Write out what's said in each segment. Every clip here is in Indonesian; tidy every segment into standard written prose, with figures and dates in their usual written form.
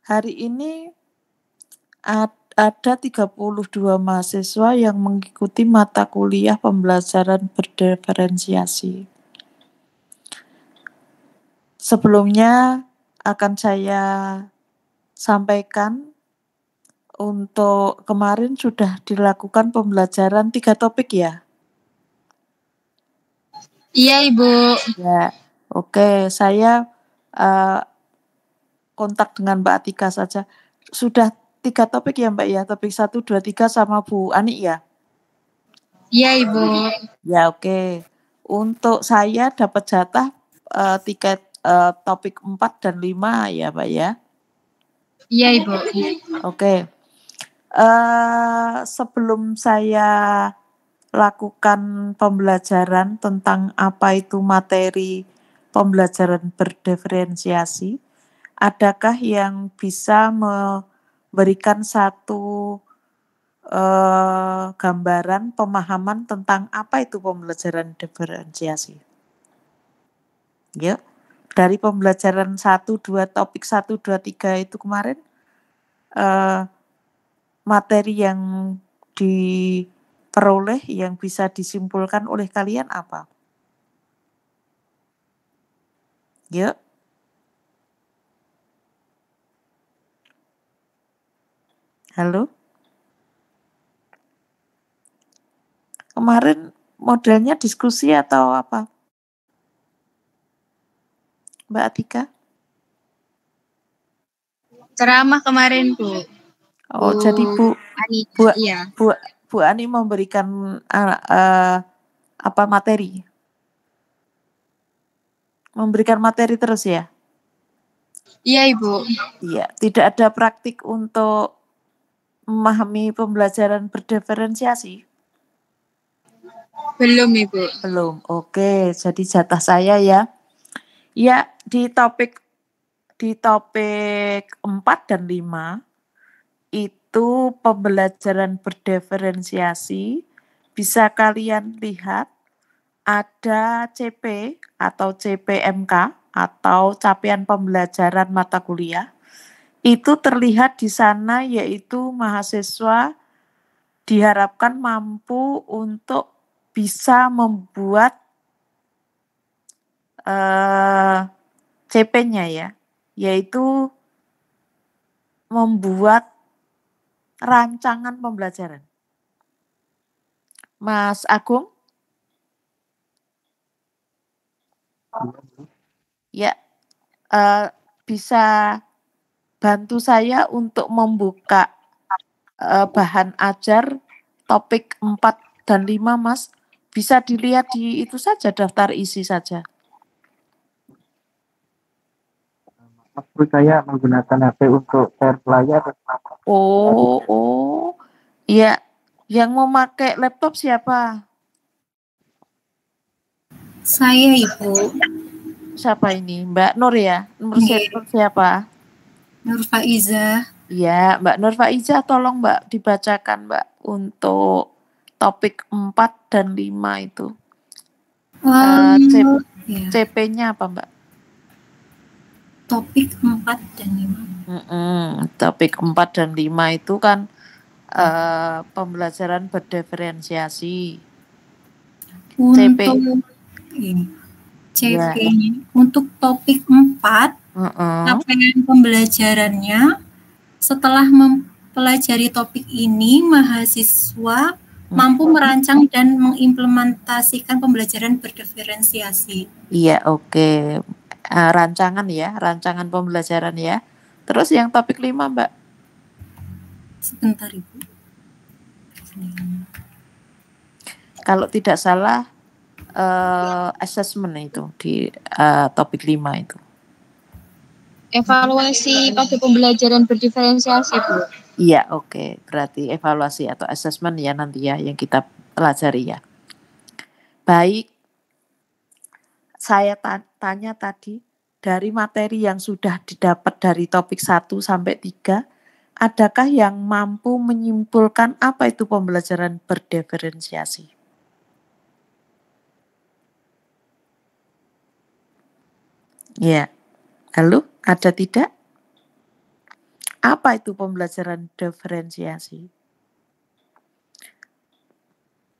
hari ini ada 32 mahasiswa yang mengikuti mata kuliah pembelajaran berdiferensiasi. Sebelumnya akan saya sampaikan untuk kemarin sudah dilakukan pembelajaran 3 topik ya? Iya, Ibu. Ya, oke. Saya kontak dengan Mbak Atika saja. Sudah 3 topik ya Mbak ya? Topik 1, 2, 3 sama Bu Ani ya? Iya, Ibu. Ya, oke. Untuk saya dapat jatah tiket topik 4 dan 5 ya Mbak ya? Iya, Ibu. Oke. Sebelum saya lakukan pembelajaran tentang apa itu materi pembelajaran berdiferensiasi, adakah yang bisa memberikan satu gambaran pemahaman tentang apa itu pembelajaran diferensiasi? Yuk, dari pembelajaran 1, 2, topik 1, 2, 3 itu kemarin, materi yang diperoleh yang bisa disimpulkan oleh kalian apa? Yuk. Halo? Kemarin modelnya diskusi atau apa? Mbak Atika? Ceramah kemarin, Bu. Oh, jadi Ani. Iya. Bu Ani memberikan apa materi? Memberikan materi terus ya? Iya, Ibu. Iya, tidak ada praktik untuk memahami pembelajaran berdiferensiasi? Belum, Ibu. Belum. Oke, jadi jatah saya ya. Ya, di topik 4 dan 5 itu pembelajaran berdiferensiasi. Bisa kalian lihat ada CP atau CPMK atau capaian pembelajaran mata kuliah. Itu terlihat di sana yaitu mahasiswa diharapkan mampu untuk bisa membuat CP-nya ya, yaitu membuat rancangan pembelajaran. Mas Agung? Ya, bisa bantu saya untuk membuka bahan ajar topik 4 dan 5, Mas. Bisa dilihat di itu saja, daftar isi saja. Maksud saya menggunakan HP untuk share layar. Oh, ya. Yang memakai laptop siapa? Saya, Ibu. Siapa ini? Mbak Nur ya? Nur siapa? Nur Faiza. Ya, Mbak Nur Faiza, tolong Mbak dibacakan Mbak untuk topik 4 dan 5 itu. CP-nya apa Mbak? Topik 4 dan 5. Topik 4 dan 5 itu kan pembelajaran berdiferensiasi. Untuk CP-nya, untuk topik 4, capaian pembelajarannya setelah mempelajari topik ini, mahasiswa mampu merancang dan mengimplementasikan pembelajaran berdiferensiasi. Iya, oke. Rancangan ya, rancangan pembelajaran ya. Terus yang topik 5 Mbak? Sebentar Ibu. Kalau tidak salah assessment itu di topik 5 itu. Evaluasi pada pembelajaran berdiferensiasi, Bu. Iya, oke. Berarti evaluasi atau assessment ya nanti ya yang kita pelajari ya. Baik. Saya tanya tadi, dari materi yang sudah didapat dari topik 1 sampai 3, adakah yang mampu menyimpulkan apa itu pembelajaran berdiferensiasi? Ya. Halo, ada tidak? Apa itu pembelajaran diferensiasi?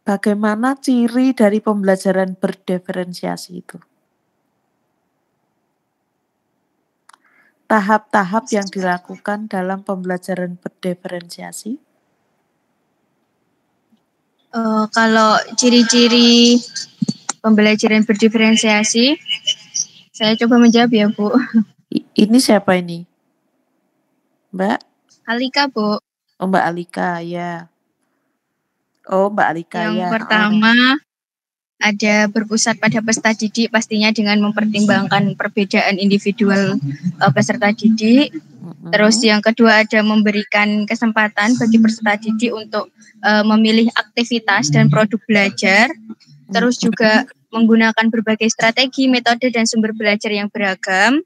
Bagaimana ciri dari pembelajaran berdiferensiasi itu? Tahap-tahap yang dilakukan dalam pembelajaran berdiferensiasi? Kalau ciri-ciri pembelajaran berdiferensiasi, saya coba menjawab ya, Bu. Ini siapa ini? Mbak? Alika, Bu. Oh, Mbak Alika, ya. Oh, Mbak Alika, Yang ya. pertama, ada berpusat pada peserta didik, pastinya dengan mempertimbangkan perbedaan individual peserta didik. Terus yang kedua ada memberikan kesempatan bagi peserta didik untuk memilih aktivitas dan produk belajar. Terus juga menggunakan berbagai strategi, metode, dan sumber belajar yang beragam.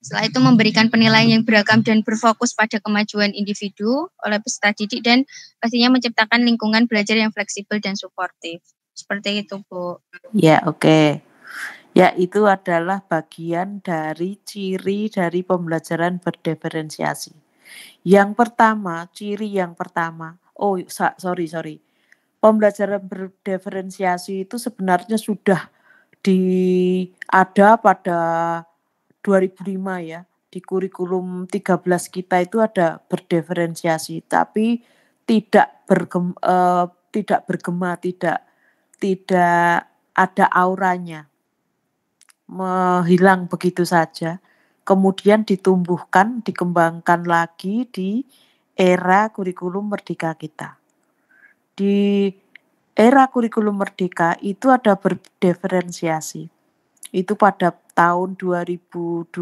Setelah itu memberikan penilaian yang beragam dan berfokus pada kemajuan individu oleh peserta didik dan pastinya menciptakan lingkungan belajar yang fleksibel dan suportif. Seperti itu, Bu. Ya, oke. Ya, itu adalah bagian dari ciri dari pembelajaran berdiferensiasi. Yang pertama, ciri yang pertama. Oh, sorry. Pembelajaran berdiferensiasi itu sebenarnya sudah ada pada 2005 ya. Di kurikulum 13 kita itu ada berdiferensiasi, tapi tidak bergema, tidak ada auranya. Menghilang begitu saja. Kemudian ditumbuhkan, dikembangkan lagi di era kurikulum merdeka kita. Di era kurikulum merdeka itu ada berdiferensiasi. Itu pada tahun 2022,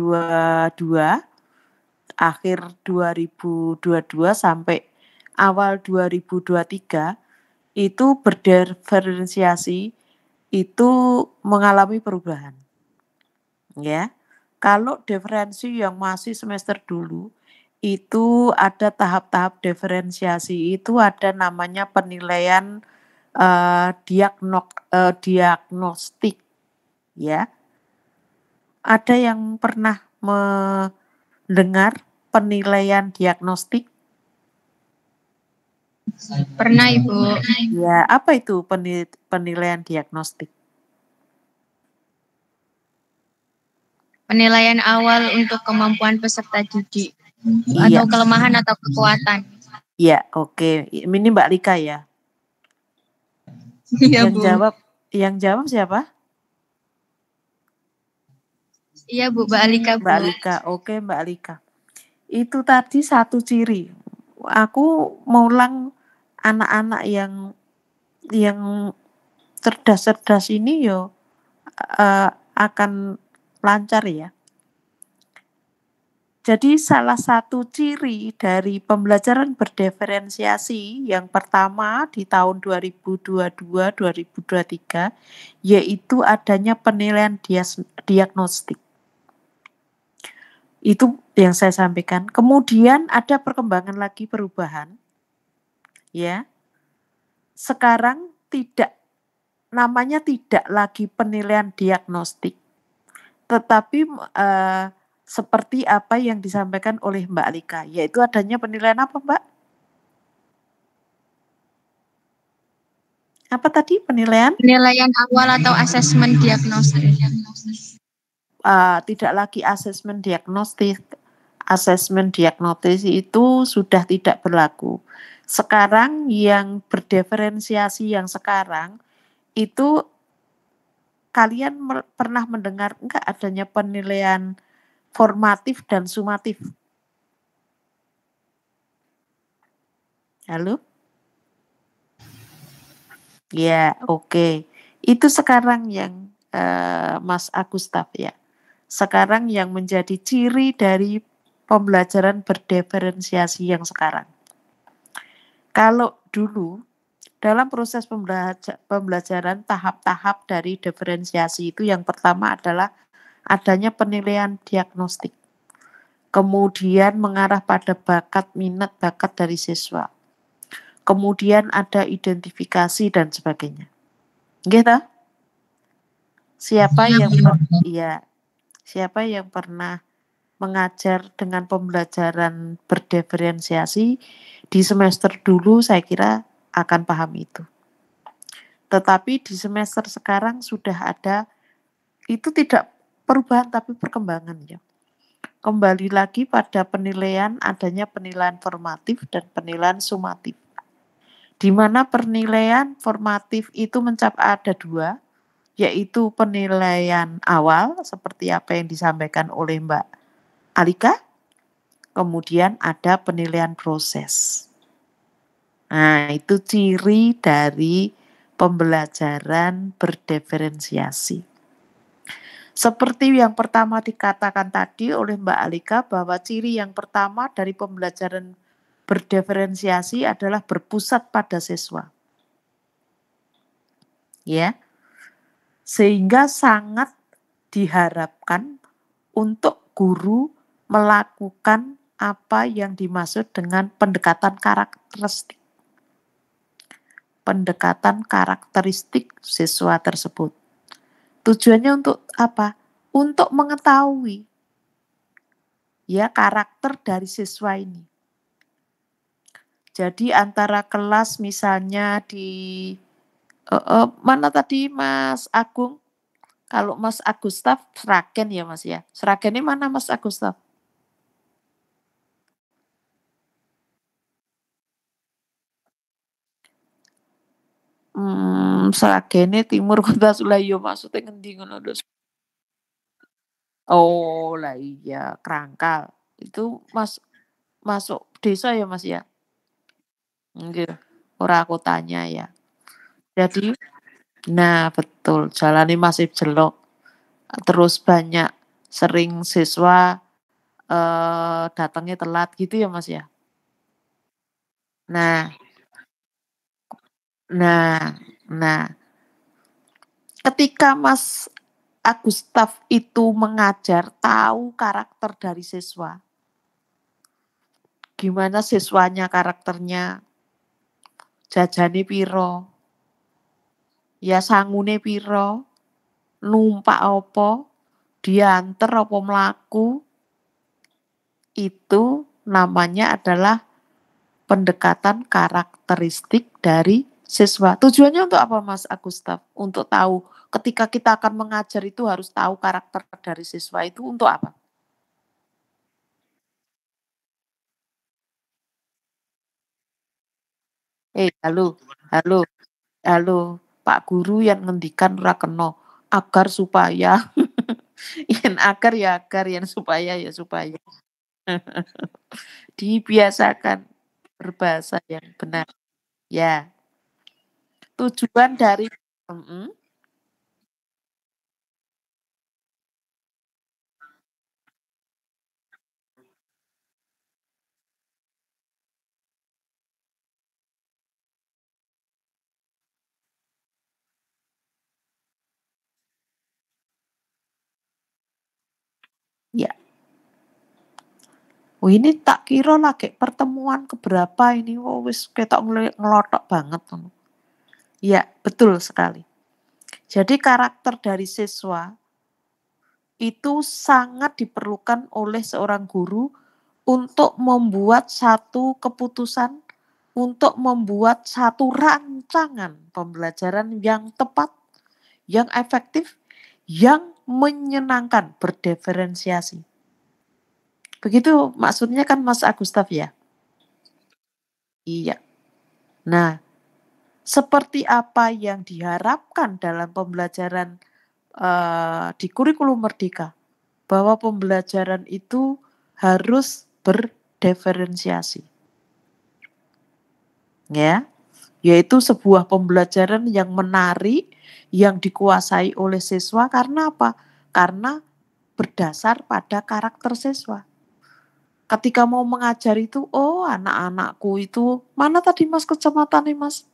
akhir 2022 sampai awal 2023 itu berdiferensiasi itu mengalami perubahan. Ya. Kalau diferensi yang masih semester dulu itu ada tahap-tahap diferensiasi, itu ada namanya penilaian diagnostik, ya. Ada yang pernah mendengar penilaian diagnostik? Pernah, Ibu. Ya, apa itu penilaian diagnostik? Penilaian awal untuk kemampuan peserta didik atau kelemahan atau kekuatan. Iya, oke. Ini Mbak Lika ya. Iya, Yang jawab siapa? Iya, Bu, Mbak Alika, Bu. Mbak Alika, oke Mbak Alika. Itu tadi satu ciri. Aku mau ulang anak-anak yang cerdas-cerdas ini akan lancar ya. Jadi salah satu ciri dari pembelajaran berdiferensiasi yang pertama di tahun 2022-2023 yaitu adanya penilaian diagnostik. Itu yang saya sampaikan. Kemudian ada perkembangan lagi perubahan. Ya. Sekarang namanya tidak lagi penilaian diagnostik. Tetapi seperti apa yang disampaikan oleh Mbak Alika, yaitu adanya penilaian apa, Mbak? Apa tadi penilaian? Penilaian awal atau asesmen diagnostik. Tidak lagi asesmen diagnostik. Asesmen diagnostik itu sudah tidak berlaku. Sekarang yang berdiferensiasi yang sekarang itu kalian pernah mendengar enggak adanya penilaian formatif dan sumatif? Halo? Ya, oke. Itu sekarang yang Mas Agustaf ya. Sekarang yang menjadi ciri dari pembelajaran berdiferensiasi yang sekarang. Kalau dulu dalam proses pembelajaran tahap-tahap dari diferensiasi itu yang pertama adalah adanya penilaian diagnostik. Kemudian mengarah pada bakat, minat, bakat dari siswa. Kemudian ada identifikasi dan sebagainya. Gitu? Siapa yang pernah mengajar dengan pembelajaran berdiferensiasi di semester dulu saya kira akan paham itu. Tetapi di semester sekarang sudah ada, itu tidak perubahan tapi perkembangan ya. Kembali lagi pada penilaian, adanya penilaian formatif dan penilaian sumatif. Di mana penilaian formatif itu ada 2, yaitu penilaian awal seperti apa yang disampaikan oleh Mbak Alika, kemudian ada penilaian proses. Nah, itu ciri dari pembelajaran berdiferensiasi. Seperti yang pertama dikatakan tadi oleh Mbak Alika, bahwa ciri yang pertama dari pembelajaran berdiferensiasi adalah berpusat pada siswa. Ya. Sehingga sangat diharapkan untuk guru melakukan apa yang dimaksud dengan pendekatan karakteristik. Pendekatan karakteristik siswa tersebut. Tujuannya untuk apa? Untuk mengetahui ya karakter dari siswa ini. Jadi antara kelas misalnya di mana tadi Mas Agung? Kalau Mas Agustaf, Sragen ya Mas ya. Sragen ini mana Mas Agustaf? Sragen ini timur Kota Sulayo, maksudnya ngendi ngono lho. Oh lah iya, Krangkal. Itu masuk desa ya Mas ya? Nggih, ora kotanya ya. Jadi, nah betul, jalannya masih jelok. Terus banyak sering siswa datangnya telat gitu ya Mas ya? Nah, ketika Mas Agustaf itu mengajar, tahu karakter dari siswa. Gimana siswanya karakternya, jajane piro, ya sangune piro, numpak apa, dianter apa mlaku, itu namanya adalah pendekatan karakteristik dari siswa. Tujuannya untuk apa Mas Agustaf? Untuk tahu ketika kita akan mengajar itu harus tahu karakter dari siswa itu untuk apa? Halo, Pak Guru yang ngendikan ora kena agar supaya yen agar ya agar, yen supaya ya supaya. Dibiasakan berbahasa yang benar. Ya. Tujuan dari ya. Oh ini tak kira lagi pertemuan keberapa ini, wis ketok ngelotok banget. Ya, betul sekali. Jadi karakter dari siswa itu sangat diperlukan oleh seorang guru untuk membuat satu keputusan, untuk membuat satu rancangan pembelajaran yang tepat, yang efektif, yang menyenangkan, berdiferensiasi. Begitu maksudnya kan Mas Agustaf ya? Iya. Nah, seperti apa yang diharapkan dalam pembelajaran di kurikulum Merdeka, bahwa pembelajaran itu harus berdiferensiasi. Ya, yaitu sebuah pembelajaran yang menarik, yang dikuasai oleh siswa karena apa? Karena berdasar pada karakter siswa. Ketika mau mengajar itu, oh anak-anakku itu, mana tadi Mas kecamatannya Mas?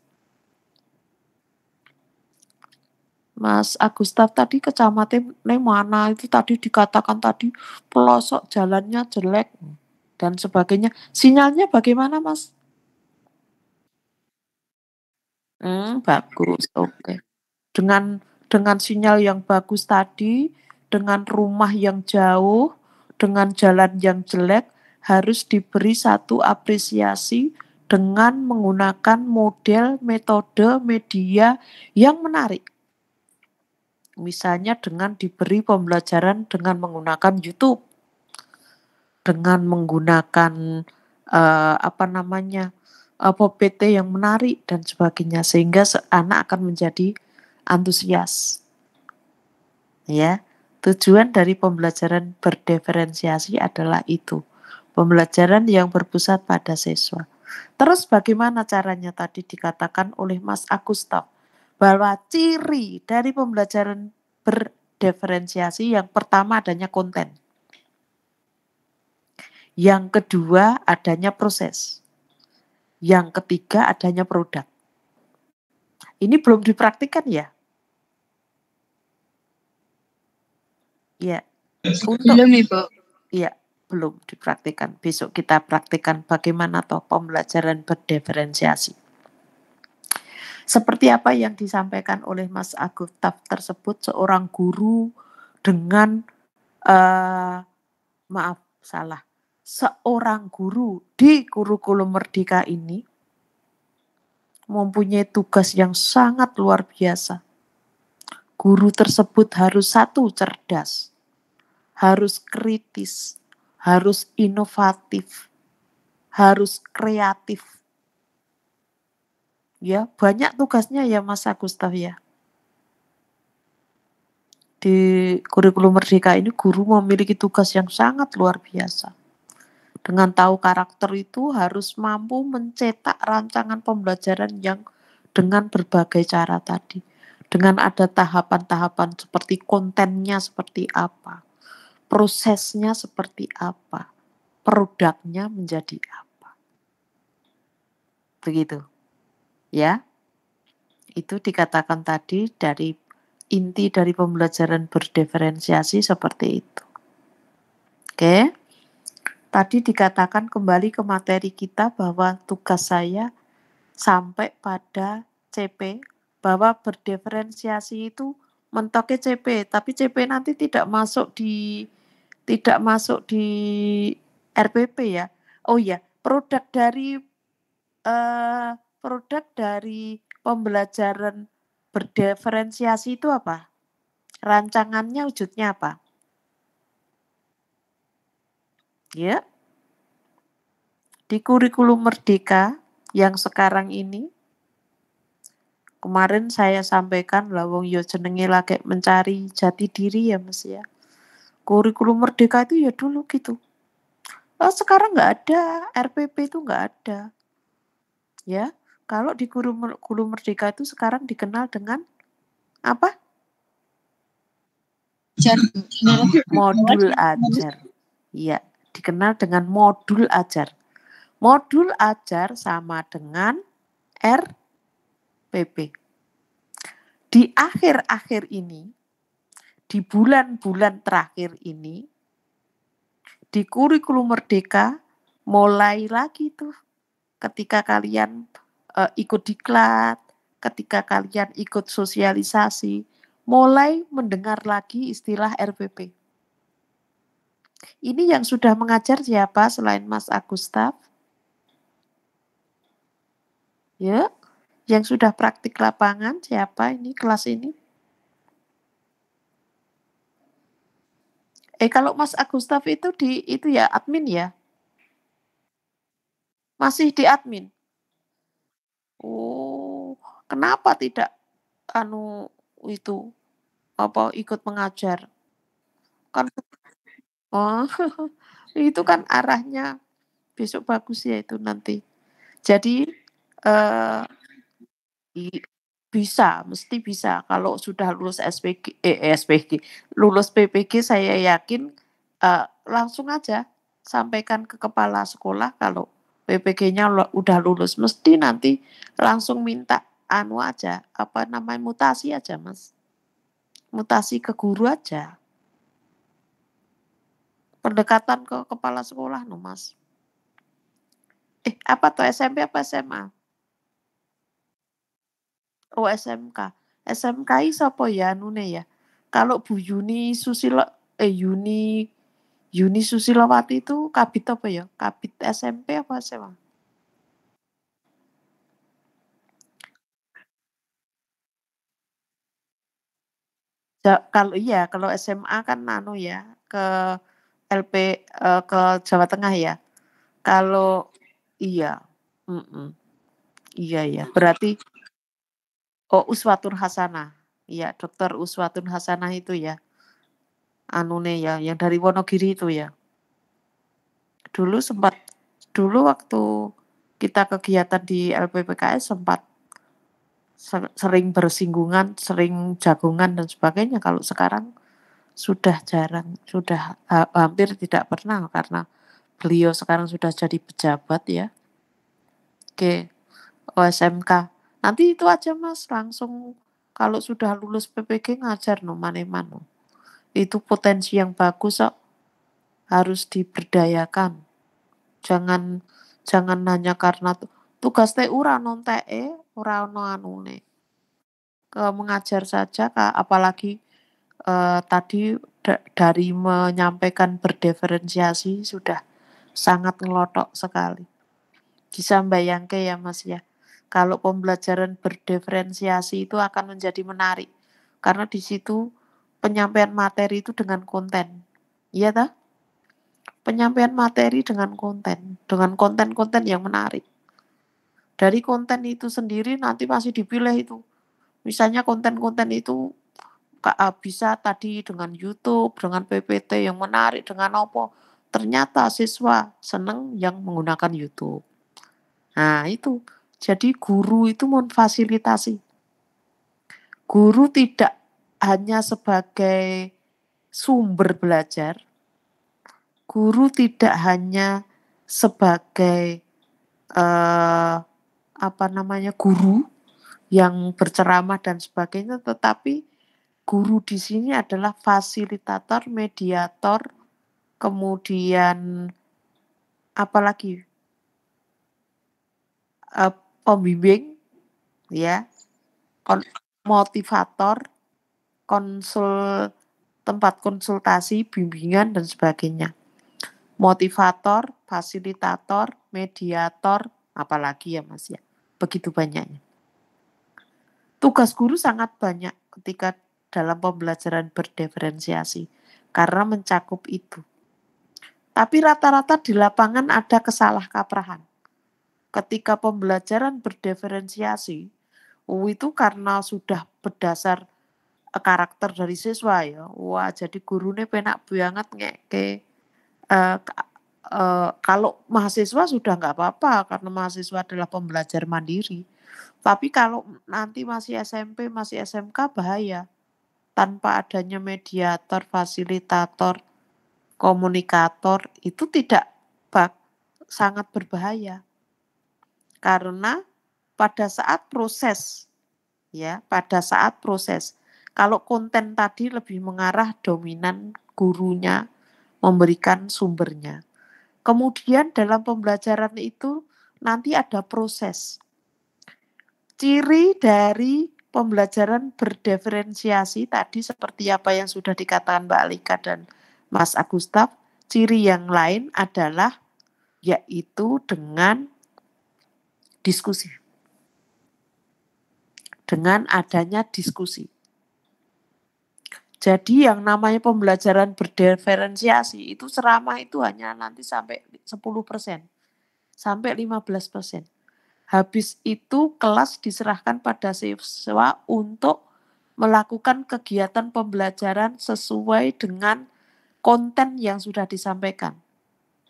Mas Agustaf tadi kecamatannya mana itu tadi dikatakan tadi pelosok jalannya jelek dan sebagainya. Sinyalnya bagaimana Mas? Bagus, oke. Dengan sinyal yang bagus tadi, dengan rumah yang jauh, dengan jalan yang jelek harus diberi satu apresiasi dengan menggunakan model, metode, media yang menarik. Misalnya dengan diberi pembelajaran dengan menggunakan YouTube, dengan menggunakan PPT yang menarik dan sebagainya, sehingga anak akan menjadi antusias. Ya, tujuan dari pembelajaran berdiferensiasi adalah itu, pembelajaran yang berpusat pada siswa. Terus bagaimana caranya tadi dikatakan oleh Mas Agustaf, bahwa ciri dari pembelajaran berdiferensiasi yang pertama adanya konten. Yang kedua adanya proses. Yang ketiga adanya produk. Ini belum dipraktikkan ya? Ya. Belum Ibu. Iya, belum dipraktikkan. Besok kita praktikkan bagaimana toh pembelajaran berdiferensiasi. Seperti apa yang disampaikan oleh Mas Agustaf tersebut, seorang guru dengan seorang guru di kurikulum Merdeka ini mempunyai tugas yang sangat luar biasa. Guru tersebut harus satu, cerdas, harus kritis, harus inovatif, harus kreatif. Ya, banyak tugasnya ya Mas Agustaf ya. Di kurikulum Merdeka ini guru memiliki tugas yang sangat luar biasa. Dengan tahu karakter itu harus mampu mencetak rancangan pembelajaran yang dengan berbagai cara tadi. Dengan ada tahapan-tahapan seperti kontennya seperti apa, prosesnya seperti apa, produknya menjadi apa. Begitu. Ya, itu dikatakan tadi dari inti dari pembelajaran berdiferensiasi seperti itu. Oke, tadi dikatakan kembali ke materi kita bahwa tugas saya sampai pada CP, bahwa berdiferensiasi itu mentoknya CP, tapi CP nanti tidak masuk di RPP ya. Oh ya, produk dari pembelajaran berdiferensiasi itu apa? Rancangannya wujudnya apa? Ya. Di kurikulum Merdeka yang sekarang ini, kemarin saya sampaikan lawang yo jenenge lagi mencari jati diri ya Mas ya. Kurikulum Merdeka itu ya dulu gitu. Sekarang nggak ada, RPP itu nggak ada. Ya, kalau di kurikulum Merdeka itu sekarang dikenal dengan apa? Modul ajar. Iya, dikenal dengan modul ajar. Modul ajar sama dengan RPP. Di akhir-akhir ini, di bulan-bulan terakhir ini, di kurikulum Merdeka mulai lagi tuh ketika kalian ikut diklat, ketika kalian ikut sosialisasi, mulai mendengar lagi istilah RPP. Ini yang sudah mengajar siapa selain Mas Agustaf? Ya, yang sudah praktik lapangan siapa ini kelas ini? Kalau Mas Agustaf itu ya admin ya? Masih di admin? Oh, kenapa tidak ikut mengajar? Kan itu kan arahnya besok bagus ya itu nanti. Jadi mesti bisa kalau sudah lulus lulus PPG saya yakin langsung aja sampaikan ke kepala sekolah kalau PPG-nya udah lulus, mesti nanti langsung minta mutasi aja Mas. Mutasi ke guru aja. Pendekatan ke kepala sekolah no Mas. Apa tuh SMP apa SMA? Oh SMK. SMK sapa ya nune ya. Kalau Bu Yuni Susilo Yuni Susilowati itu kabit apa ya? Kabit SMP apa SMA? Kalau SMA kan ya ke LP ke Jawa Tengah ya. Kalau iya, iya berarti Uswatun Hasanah, iya Dokter Uswatun Hasanah itu ya, yang dari Wonogiri itu ya. Dulu waktu kita kegiatan di LPPKS sempat sering bersinggungan, sering jagungan dan sebagainya. Kalau sekarang sudah jarang, sudah hampir tidak pernah karena beliau sekarang sudah jadi pejabat ya. Oke, OSMK. Nanti itu aja Mas, langsung kalau sudah lulus PPG ngajar mano. Itu potensi yang bagus kok. Harus diberdayakan. Jangan hanya karena tugas TU ora nontek ora ono anune. Mengajar saja apalagi tadi dari menyampaikan berdiferensiasi sudah sangat ngelotok sekali. Bisa bayangke ya Mas ya. Kalau pembelajaran berdiferensiasi itu akan menjadi menarik. Karena di situ penyampaian materi itu dengan konten. Iya tak? Penyampaian materi dengan konten-konten yang menarik. Dari konten itu sendiri nanti masih dipilih itu. Misalnya konten-konten itu bisa tadi dengan YouTube, dengan PPT yang menarik, dengan apa. Ternyata siswa senang yang menggunakan YouTube. Nah itu, jadi guru itu memfasilitasi. Guru tidak hanya sebagai sumber belajar, guru tidak hanya sebagai guru yang berceramah dan sebagainya, tetapi guru di sini adalah fasilitator, mediator, kemudian apalagi pembimbing, ya, motivator, tempat konsultasi, bimbingan dan sebagainya. Motivator, fasilitator, mediator, apalagi ya Mas ya. Begitu banyaknya. Tugas guru sangat banyak ketika dalam pembelajaran berdiferensiasi karena mencakup itu. Tapi rata-rata di lapangan ada kesalahkaprahan. Ketika pembelajaran berdiferensiasi, itu karena sudah berdasar karakter dari siswa ya. Wah, jadi gurunya penak banget kalau mahasiswa sudah nggak apa-apa karena mahasiswa adalah pembelajar mandiri. Tapi kalau nanti masih SMP, masih SMK bahaya. Tanpa adanya mediator, fasilitator, komunikator itu sangat berbahaya. Karena pada saat proses kalau konten tadi lebih mengarah dominan gurunya memberikan sumbernya. Kemudian dalam pembelajaran itu nanti ada proses. Ciri dari pembelajaran berdiferensiasi tadi seperti apa yang sudah dikatakan Mbak Alika dan Mas Agustaf, ciri yang lain adalah yaitu dengan diskusi. Dengan adanya diskusi. Jadi yang namanya pembelajaran berdiferensiasi itu ceramah itu hanya nanti sampai 10%, sampai 15%. Habis itu kelas diserahkan pada siswa untuk melakukan kegiatan pembelajaran sesuai dengan konten yang sudah disampaikan.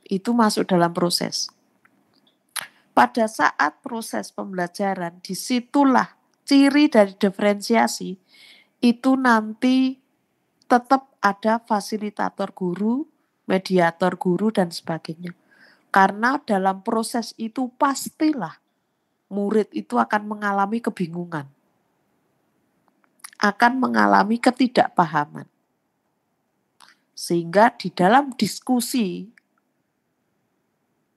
Itu masuk dalam proses. Pada saat proses pembelajaran, disitulah ciri dari diferensiasi itu nanti tetap ada fasilitator guru, mediator guru, dan sebagainya. Karena dalam proses itu pastilah murid itu akan mengalami kebingungan. Akan mengalami ketidakpahaman. Sehingga di dalam diskusi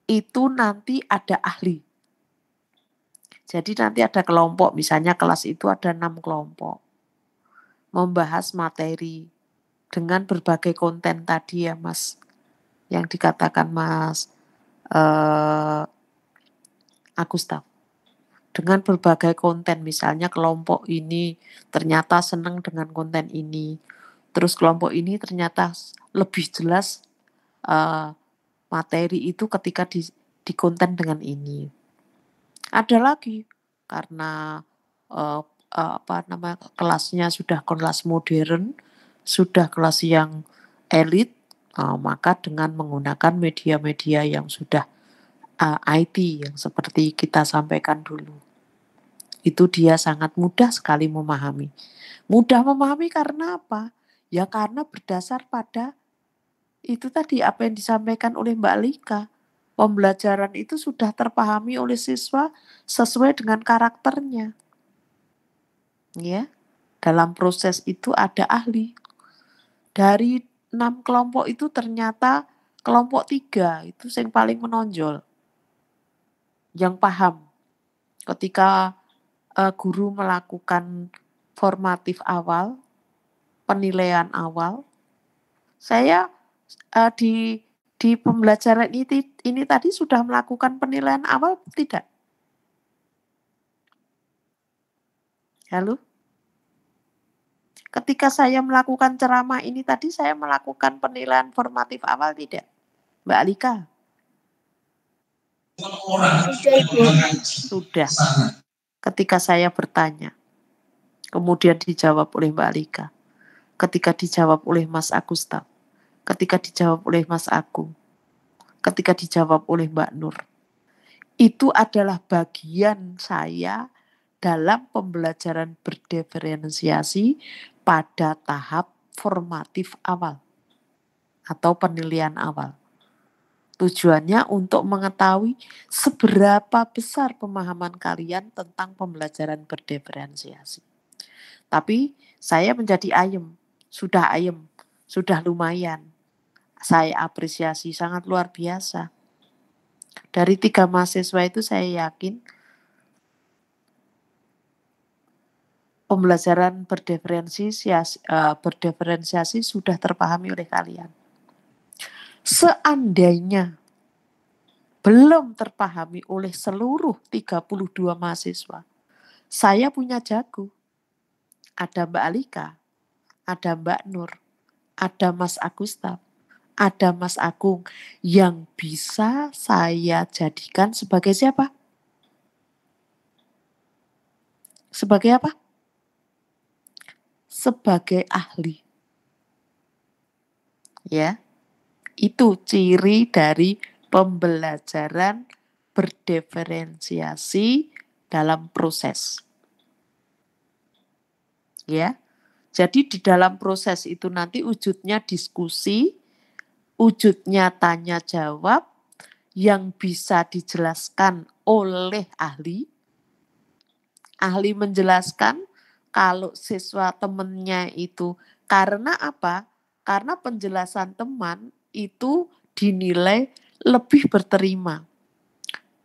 itu nanti ada ahli. Jadi nanti ada kelompok, misalnya kelas itu ada 6 kelompok. Membahas materi dengan berbagai konten tadi ya Mas yang dikatakan Mas Agustaf. Dengan berbagai konten, misalnya kelompok ini ternyata senang dengan konten ini, terus kelompok ini ternyata lebih jelas materi itu ketika di konten dengan ini. Ada lagi karena kelasnya sudah kelas modern, sudah kelas yang elit, maka dengan menggunakan media-media yang sudah IT yang seperti kita sampaikan dulu, itu dia sangat mudah sekali memahami. Mudah memahami karena apa? Ya karena berdasar pada itu tadi apa yang disampaikan oleh Mbak Lika. Pembelajaran itu sudah terpahami oleh siswa sesuai dengan karakternya. Ya, dalam proses itu ada ahli. Dari 6 kelompok itu ternyata kelompok 3 itu yang paling menonjol. Yang paham ketika guru melakukan formatif awal, penilaian awal. Saya di pembelajaran ini tadi sudah melakukan penilaian awal tidak? Halo? Ketika saya melakukan ceramah ini tadi, saya melakukan penilaian formatif awal tidak? Mbak Alika? Sudah. Ketika saya bertanya, kemudian dijawab oleh Mbak Alika. Ketika dijawab oleh Mas Agustaf. Ketika dijawab oleh Mas Agung. Ketika dijawab oleh Mbak Nur. Itu adalah bagian saya dalam pembelajaran berdiferensiasi pada tahap formatif awal atau penilaian awal. Tujuannya untuk mengetahui seberapa besar pemahaman kalian tentang pembelajaran berdiferensiasi. Tapi saya menjadi ayem, sudah lumayan. Saya apresiasi sangat luar biasa. Dari 3 mahasiswa itu saya yakin pembelajaran berdiferensiasi sudah terpahami oleh kalian. Seandainya belum terpahami oleh seluruh 32 mahasiswa, saya punya jago. Ada Mbak Alika, ada Mbak Nur, ada Mas Agustaf, ada Mas Agung yang bisa saya jadikan sebagai siapa? Sebagai apa? Sebagai ahli. Ya. Itu ciri dari pembelajaran berdiferensiasi dalam proses. Ya. Jadi di dalam proses itu nanti wujudnya diskusi, wujudnya tanya jawab yang bisa dijelaskan oleh ahli. Ahli menjelaskan kalau siswa temannya itu karena apa? Karena penjelasan teman itu dinilai lebih berterima.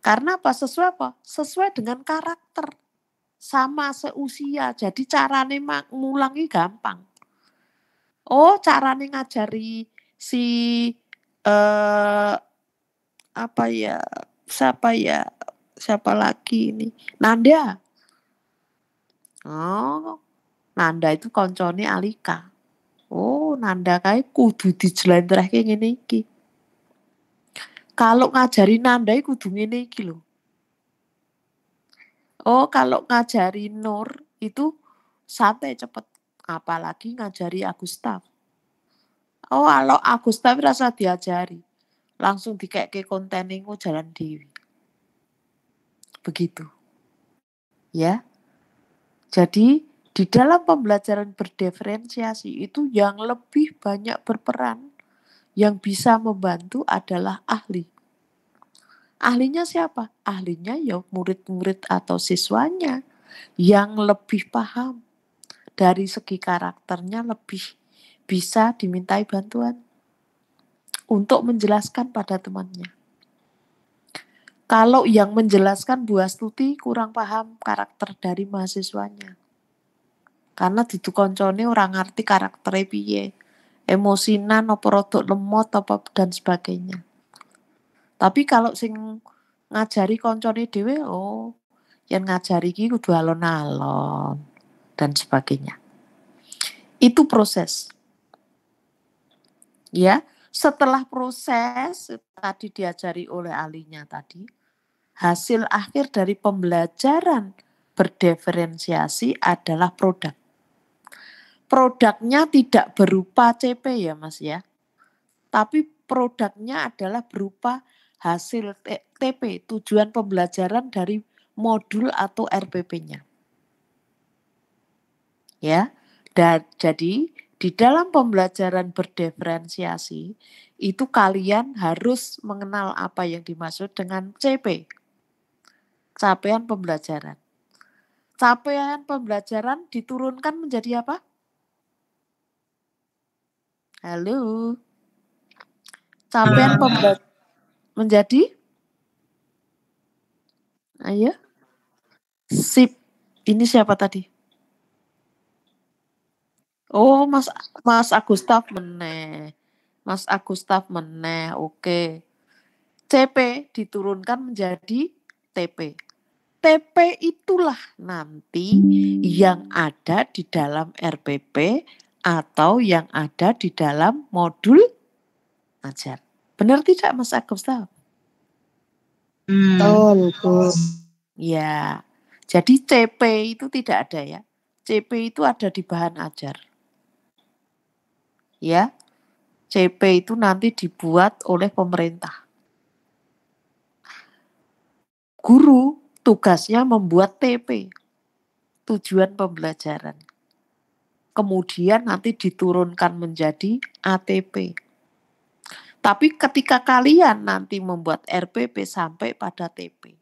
Karena apa? Sesuai apa? Sesuai dengan karakter. Sama seusia. Jadi carane ngulangi gampang. Oh, carane ngajari si siapa lagi ini? Nanda. Oh, Nanda itu koncone Alika. Oh, Nanda kae kudu dijlentrehke ngene iki. Kalau ngajari Nanda kudu ngene iki lho. Oh, kalau ngajari Nur itu santai cepet. Apalagi ngajari Agustaf. Oh, kalau Agustaf rasa diajari. Langsung dikeke konten engko jalan dewi. Begitu. Ya. Jadi di dalam pembelajaran berdiferensiasi itu yang lebih banyak berperan, yang bisa membantu adalah ahli. Ahlinya siapa? Ahlinya ya murid-murid atau siswanya yang lebih paham. Dari segi karakternya lebih bisa dimintai bantuan untuk menjelaskan pada temannya. Kalau yang menjelaskan Bu Astuti kurang paham karakter dari mahasiswanya. Karena ditu koncone orang ngerti karaktere piye. emosinan apa rodok lemot apa dan sebagainya. Tapi kalau sing ngajari koncone dhewe yang ngajari iki kudu alon-alon dan sebagainya. Itu proses. Ya, setelah proses tadi diajari oleh ahlinya tadi, hasil akhir dari pembelajaran berdiferensiasi adalah produk. Produknya tidak berupa CP ya Mas ya, tapi produknya adalah berupa hasil TP, tujuan pembelajaran dari modul atau RPP-nya. Ya, dan jadi di dalam pembelajaran berdiferensiasi itu kalian harus mengenal apa yang dimaksud dengan CP. Capaian pembelajaran. Capaian pembelajaran diturunkan menjadi apa? Halo. Capaian pembelajaran menjadi? Ayo. Sip. Ini siapa tadi? Oh, Mas Agustaf meneh. Mas Agustaf meneh. Oke. CP diturunkan menjadi TP. TP itulah nanti yang ada di dalam RPP atau yang ada di dalam modul ajar. Benar tidak Mas Agustaf? Betul. Ya. Jadi CP itu tidak ada ya. CP itu ada di bahan ajar. Ya. CP itu nanti dibuat oleh pemerintah. Guru tugasnya membuat TP, tujuan pembelajaran. Kemudian nanti diturunkan menjadi ATP. Tapi ketika kalian nanti membuat RPP sampai pada TP.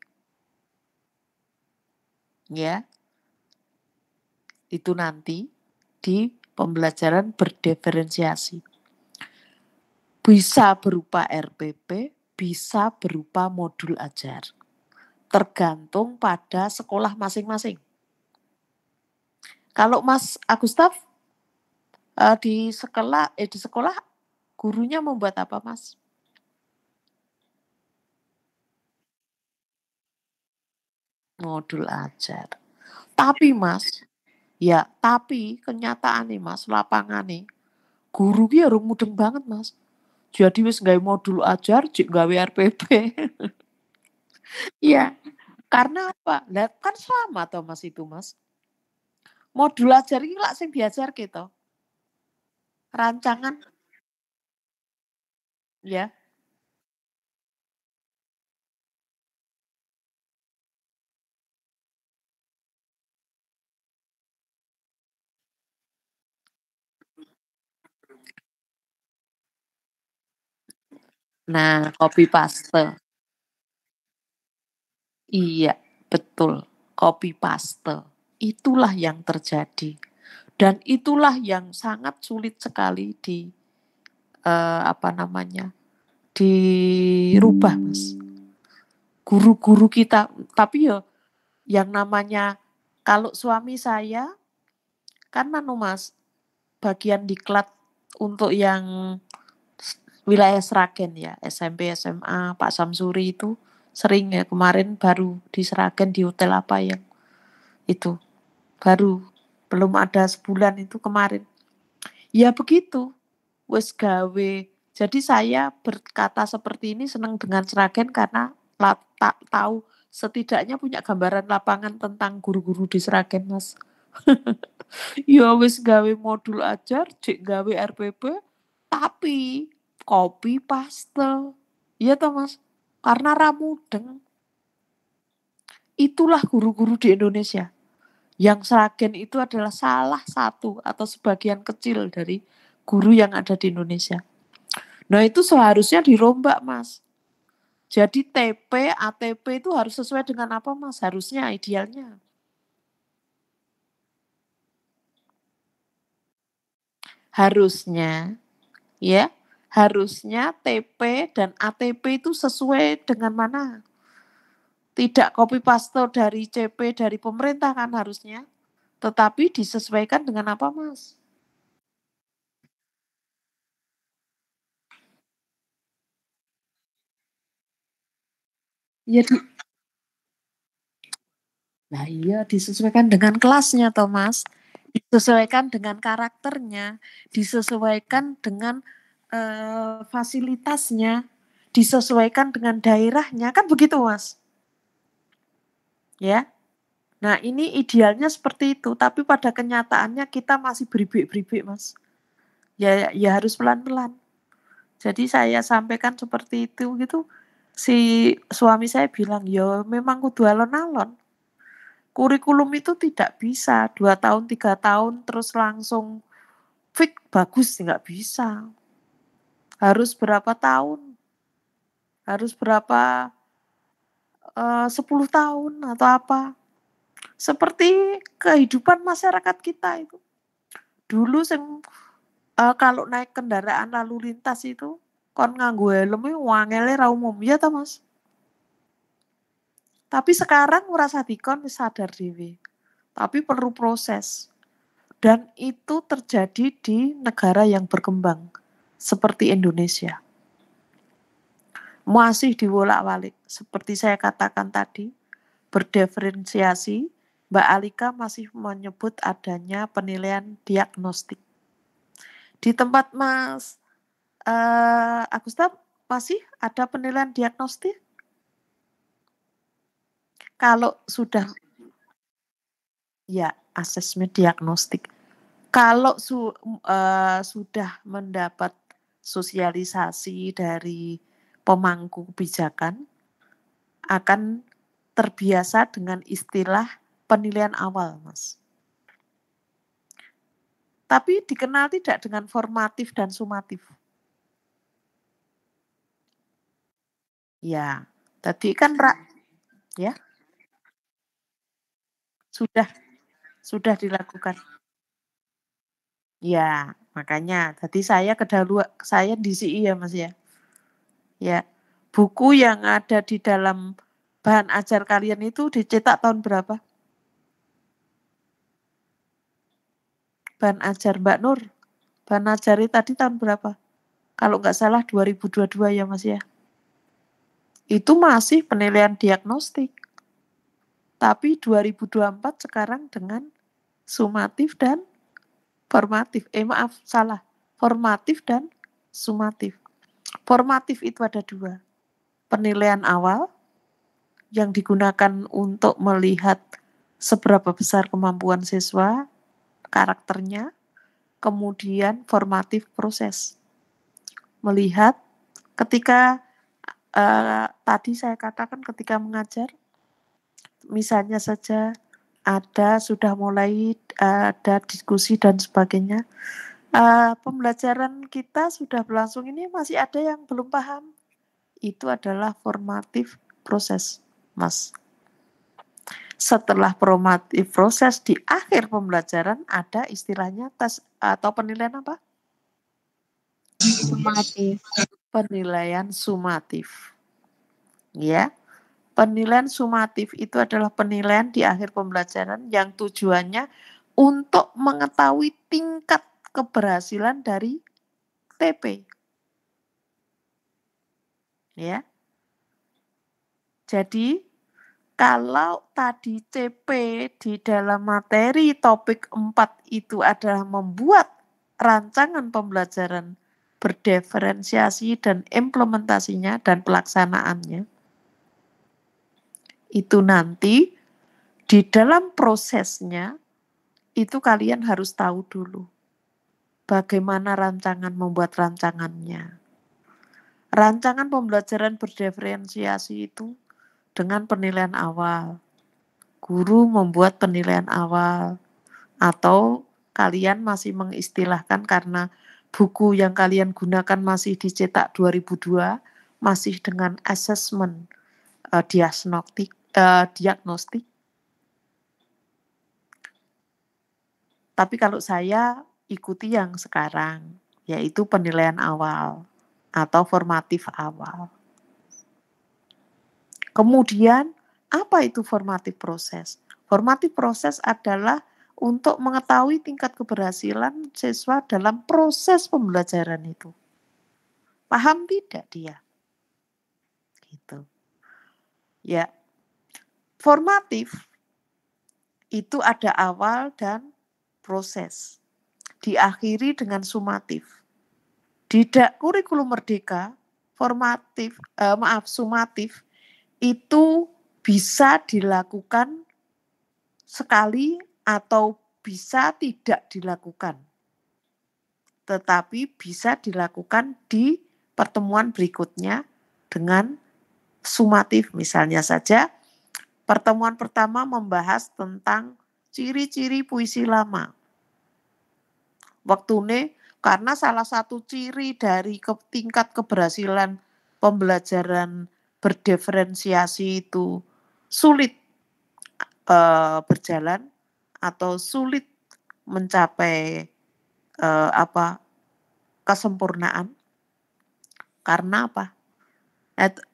Ya. Itu nanti di pembelajaran berdiferensiasi. Bisa berupa RPP, bisa berupa modul ajar. Tergantung pada sekolah masing-masing. Kalau Mas Agustaf di sekolah gurunya membuat apa Mas? Modul ajar. Tapi Mas, ya tapi kenyataannya Mas, lapangane guru ki urung mudeng banget Mas. Jadi wis gawe modul ajar, jek gawe RPP. Iya. Karena apa? Lah kan sama toh Mas itu Mas. Modul ajar iki lak sing diajar gitu. Rancangan ya. Nah, copy paste. Iya, betul. Copy paste. Itulah yang terjadi. Dan itulah yang sangat sulit sekali dirubah, Mas. Guru-guru kita, tapi ya yang namanya kalau suami saya kan Mas, bagian diklat untuk yang wilayah Sragen ya, SMP, SMA, Pak Samsuri itu sering ya, kemarin baru di Sragen di hotel apa yang itu baru belum ada sebulan itu kemarin. Ya begitu, wes gawe. Jadi saya berkata seperti ini senang dengan Sragen karena tak tahu setidaknya punya gambaran lapangan tentang guru-guru di Sragen Mas. Ya wes gawe modul ajar, cek gawe RPP, tapi copy paste. Iya toh Mas, karena ramudeng. Itulah guru-guru di Indonesia. Yang Sragen itu adalah salah satu atau sebagian kecil dari guru yang ada di Indonesia. Nah itu seharusnya dirombak Mas. Jadi TP, ATP itu harus sesuai dengan apa Mas? Harusnya idealnya. Harusnya ya, harusnya TP dan ATP itu sesuai dengan mana? Tidak copy paste dari CP dari pemerintah kan harusnya. Tetapi disesuaikan dengan apa Mas? Nah iya disesuaikan dengan kelasnya Thomas, disesuaikan dengan karakternya, disesuaikan dengan fasilitasnya, disesuaikan dengan daerahnya, kan begitu Mas? Ya. Nah ini idealnya seperti itu, tapi pada kenyataannya kita masih beribik-beribik Mas. Ya harus pelan-pelan. Jadi saya sampaikan seperti itu gitu. Si suami saya bilang, ya memang kudu alon-alon. Kurikulum itu tidak bisa 2 tahun, 3 tahun terus langsung fix bagus, nggak bisa. Harus berapa tahun? Harus berapa 10 tahun atau apa? Seperti kehidupan masyarakat kita itu. Dulu kalau naik kendaraan lalu lintas itu kon nganggo helm wangele ra umum ya ta Mas. Tapi sekarang merasa dikon sadar diri. Tapi perlu proses. Dan itu terjadi di negara yang berkembang seperti Indonesia. Masih diwolak-walik seperti saya katakan tadi, berdiferensiasi. Mbak Alika masih menyebut adanya penilaian diagnostik. Di tempat Mas Agusta masih ada penilaian diagnostik? Kalau sudah, ya asesmen diagnostik. Kalau sudah mendapat sosialisasi dari pemangku kebijakan, akan terbiasa dengan istilah penilaian awal, Mas. Tapi dikenal tidak dengan formatif dan sumatif. Ya, tadi kan ya sudah dilakukan. Ya, makanya tadi saya di CI ya Mas ya. Ya, buku yang ada di dalam bahan ajar kalian itu dicetak tahun berapa? Bahan ajar Mbak Nur, bahan ajar tadi tahun berapa? Kalau nggak salah 2022 ya Mas ya. Itu masih penilaian diagnostik. Tapi 2024 sekarang dengan sumatif dan formatif. Formatif dan sumatif. Formatif itu ada 2. Penilaian awal yang digunakan untuk melihat seberapa besar kemampuan siswa, karakternya, kemudian formatif proses. Melihat ketika tadi saya katakan ketika mengajar, misalnya saja sudah mulai ada diskusi dan sebagainya. Pembelajaran kita sudah berlangsung ini masih ada yang belum paham. Itu adalah formatif proses, Mas. Setelah formatif proses di akhir pembelajaran ada istilahnya tes atau penilaian apa? Sumatif. Penilaian sumatif. Ya. Penilaian sumatif itu adalah penilaian di akhir pembelajaran yang tujuannya untuk mengetahui tingkat keberhasilan dari TP. Ya. Jadi, kalau tadi CP di dalam materi topik 4 itu adalah membuat rancangan pembelajaran berdiferensiasi dan implementasinya dan pelaksanaannya, itu nanti di dalam prosesnya itu kalian harus tahu dulu bagaimana membuat rancangannya. Rancangan pembelajaran berdiferensiasi itu dengan penilaian awal. Guru membuat penilaian awal atau kalian masih mengistilahkan karena buku yang kalian gunakan masih dicetak 2002 masih dengan assessment diagnostik. Tapi kalau saya ikuti yang sekarang, yaitu penilaian awal atau formatif awal. Kemudian, apa itu formatif proses? Formatif proses adalah untuk mengetahui tingkat keberhasilan siswa dalam proses pembelajaran itu. Paham tidak dia? Gitu. Ya. Formatif itu ada awal dan proses. Diakhiri dengan sumatif. Di kurikulum merdeka, sumatif itu bisa dilakukan sekali atau bisa tidak dilakukan. Tetapi bisa dilakukan di pertemuan berikutnya dengan sumatif. Misalnya saja, pertemuan pertama membahas tentang ciri-ciri puisi lama. Waktune karena salah satu ciri dari tingkat keberhasilan pembelajaran berdiferensiasi itu sulit berjalan atau sulit mencapai kesempurnaan. Karena apa?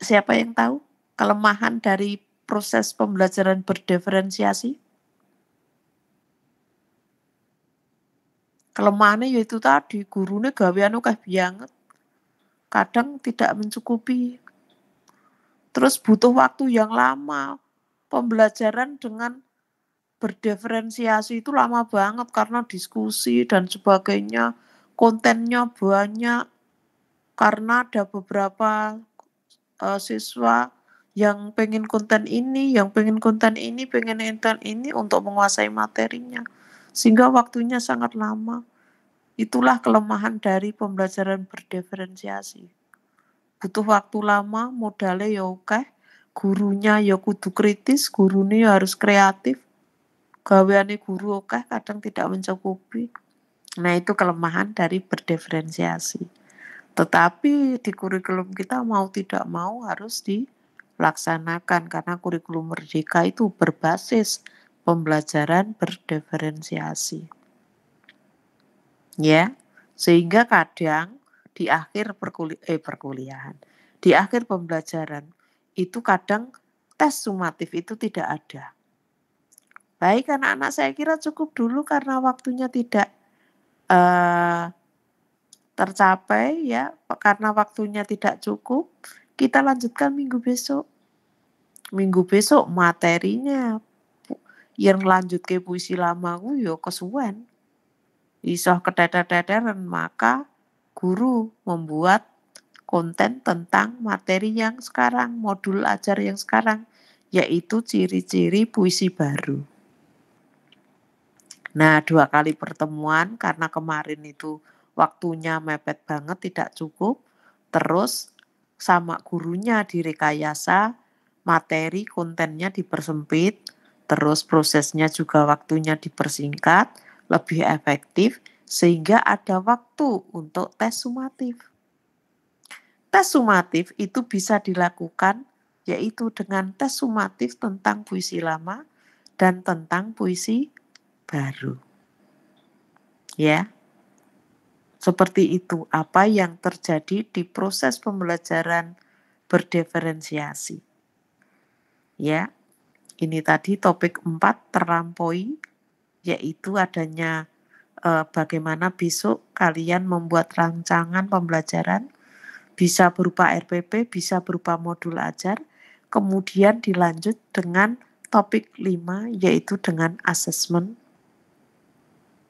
Siapa yang tahu kelemahan dari proses pembelajaran berdiferensiasi? Kelemahannya yaitu tadi, gurunya gawean akeh banget. Kadang tidak mencukupi. Terus butuh waktu yang lama. Pembelajaran dengan berdiferensiasi itu lama banget karena diskusi dan sebagainya. Kontennya banyak. Karena ada beberapa siswa yang pengen konten ini, pengen konten ini untuk menguasai materinya. Sehingga waktunya sangat lama. Itulah kelemahan dari pembelajaran berdiferensiasi. Butuh waktu lama, modalnya ya oke, gurunya ya kudu kritis, gurunya ya harus kreatif. Gaweane guru oke, kadang tidak mencukupi. Nah, itu kelemahan dari berdiferensiasi. Tetapi di kurikulum kita mau tidak mau harus dilaksanakan karena kurikulum merdeka itu berbasis pembelajaran berdiferensiasi. Ya, sehingga kadang di akhir perkuliahan, di akhir pembelajaran itu kadang tes sumatif itu tidak ada. Baik anak-anak, saya kira cukup dulu karena waktunya tidak tercapai ya, karena waktunya tidak cukup. Kita lanjutkan minggu besok. Minggu besok materinya yang lanjut ke puisi lama ku yo kesuwen. Isoh keteter-teteran, maka guru membuat konten tentang materi yang sekarang, modul ajar yang sekarang, yaitu ciri-ciri puisi baru. Nah, 2 kali pertemuan karena kemarin itu waktunya mepet banget, tidak cukup. Terus sama gurunya direkayasa, materi kontennya dipersempit, terus prosesnya juga waktunya dipersingkat, lebih efektif, sehingga ada waktu untuk tes sumatif. Tes sumatif itu bisa dilakukan yaitu dengan tes sumatif tentang puisi lama dan tentang puisi baru. Ya. Seperti itu apa yang terjadi di proses pembelajaran berdiferensiasi. Ya. Ini tadi topik 4 terlampaui, yaitu adanya bagaimana besok kalian membuat rancangan pembelajaran, bisa berupa RPP, bisa berupa modul ajar, kemudian dilanjut dengan topik 5, yaitu dengan assessment,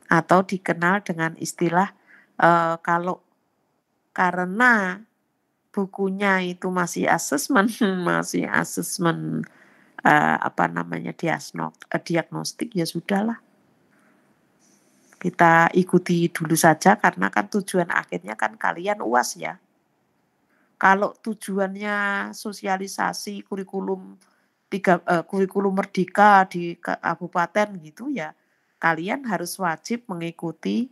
atau dikenal dengan istilah karena bukunya itu masih assessment, diagnostik, ya sudahlah. Kita ikuti dulu saja karena kan tujuan akhirnya kan kalian UAS ya. Kalau tujuannya sosialisasi kurikulum merdeka di kabupaten gitu ya, kalian harus wajib mengikuti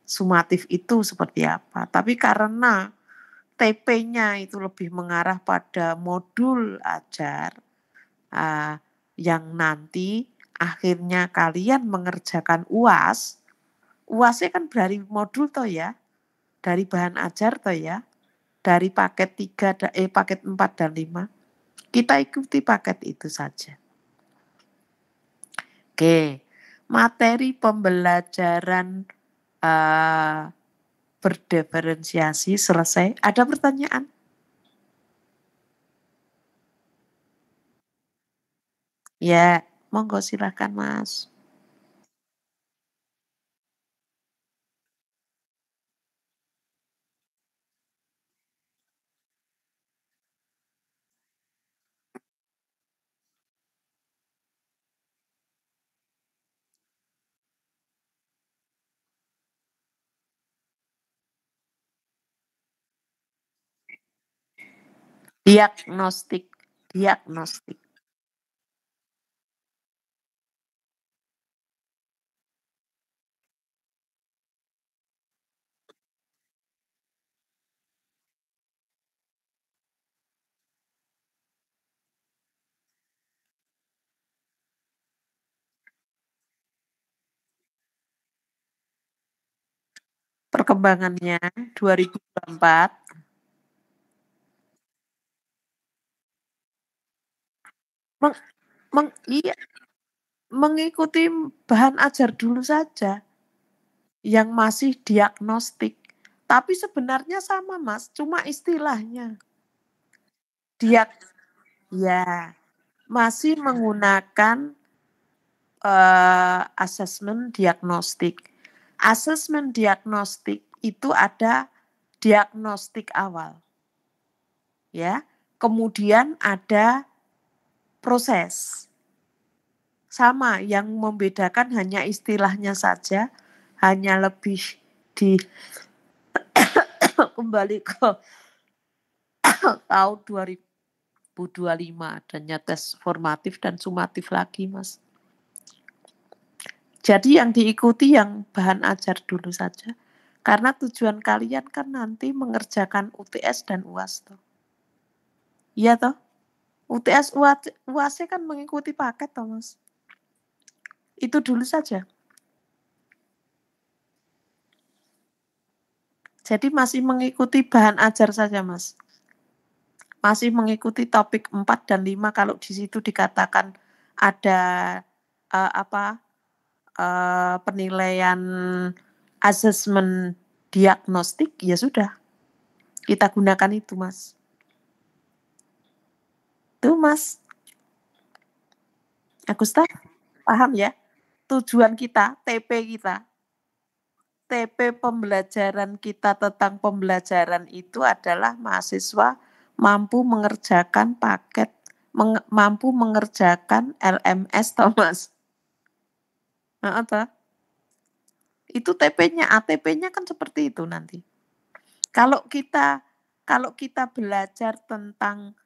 sumatif itu seperti apa. Tapi karena TP-nya itu lebih mengarah pada modul ajar yang nanti akhirnya kalian mengerjakan UAS. UAS-nya kan dari modul toh ya, dari bahan ajar toh ya, dari paket 4 dan 5. Kita ikuti paket itu saja. Oke, materi pembelajaran berdiferensiasi selesai. Ada pertanyaan? Ya, monggo silakan Mas. Diagnostik. Perkembangannya 2024. Iya, mengikuti bahan ajar dulu saja yang masih diagnostik. Tapi sebenarnya sama Mas, cuma istilahnya. Ya, masih menggunakan asesmen diagnostik. Asesmen diagnostik itu ada diagnostik awal. Ya. Kemudian ada proses. Sama, yang membedakan hanya istilahnya saja, hanya lebih di kembali ke tahun 2025 adanya tes formatif dan sumatif lagi, Mas. Jadi yang diikuti yang bahan ajar dulu saja. Karena tujuan kalian kan nanti mengerjakan UTS dan UAS toh. Iya toh? UTS UAS kan mengikuti paket toh, Mas. Itu dulu saja. Jadi masih mengikuti bahan ajar saja, Mas. Masih mengikuti topik 4 dan 5 kalau di situ dikatakan ada penilaian asesmen diagnostik, ya sudah. Kita gunakan itu, Mas. Tuh, Mas. Agustaf, paham ya? Tujuan kita, TP pembelajaran kita tentang pembelajaran itu adalah mahasiswa mampu mengerjakan paket, mampu mengerjakan LMS, Thomas. Nah, apa? Itu TP-nya, ATP-nya kan seperti itu nanti. Kalau kita belajar tentang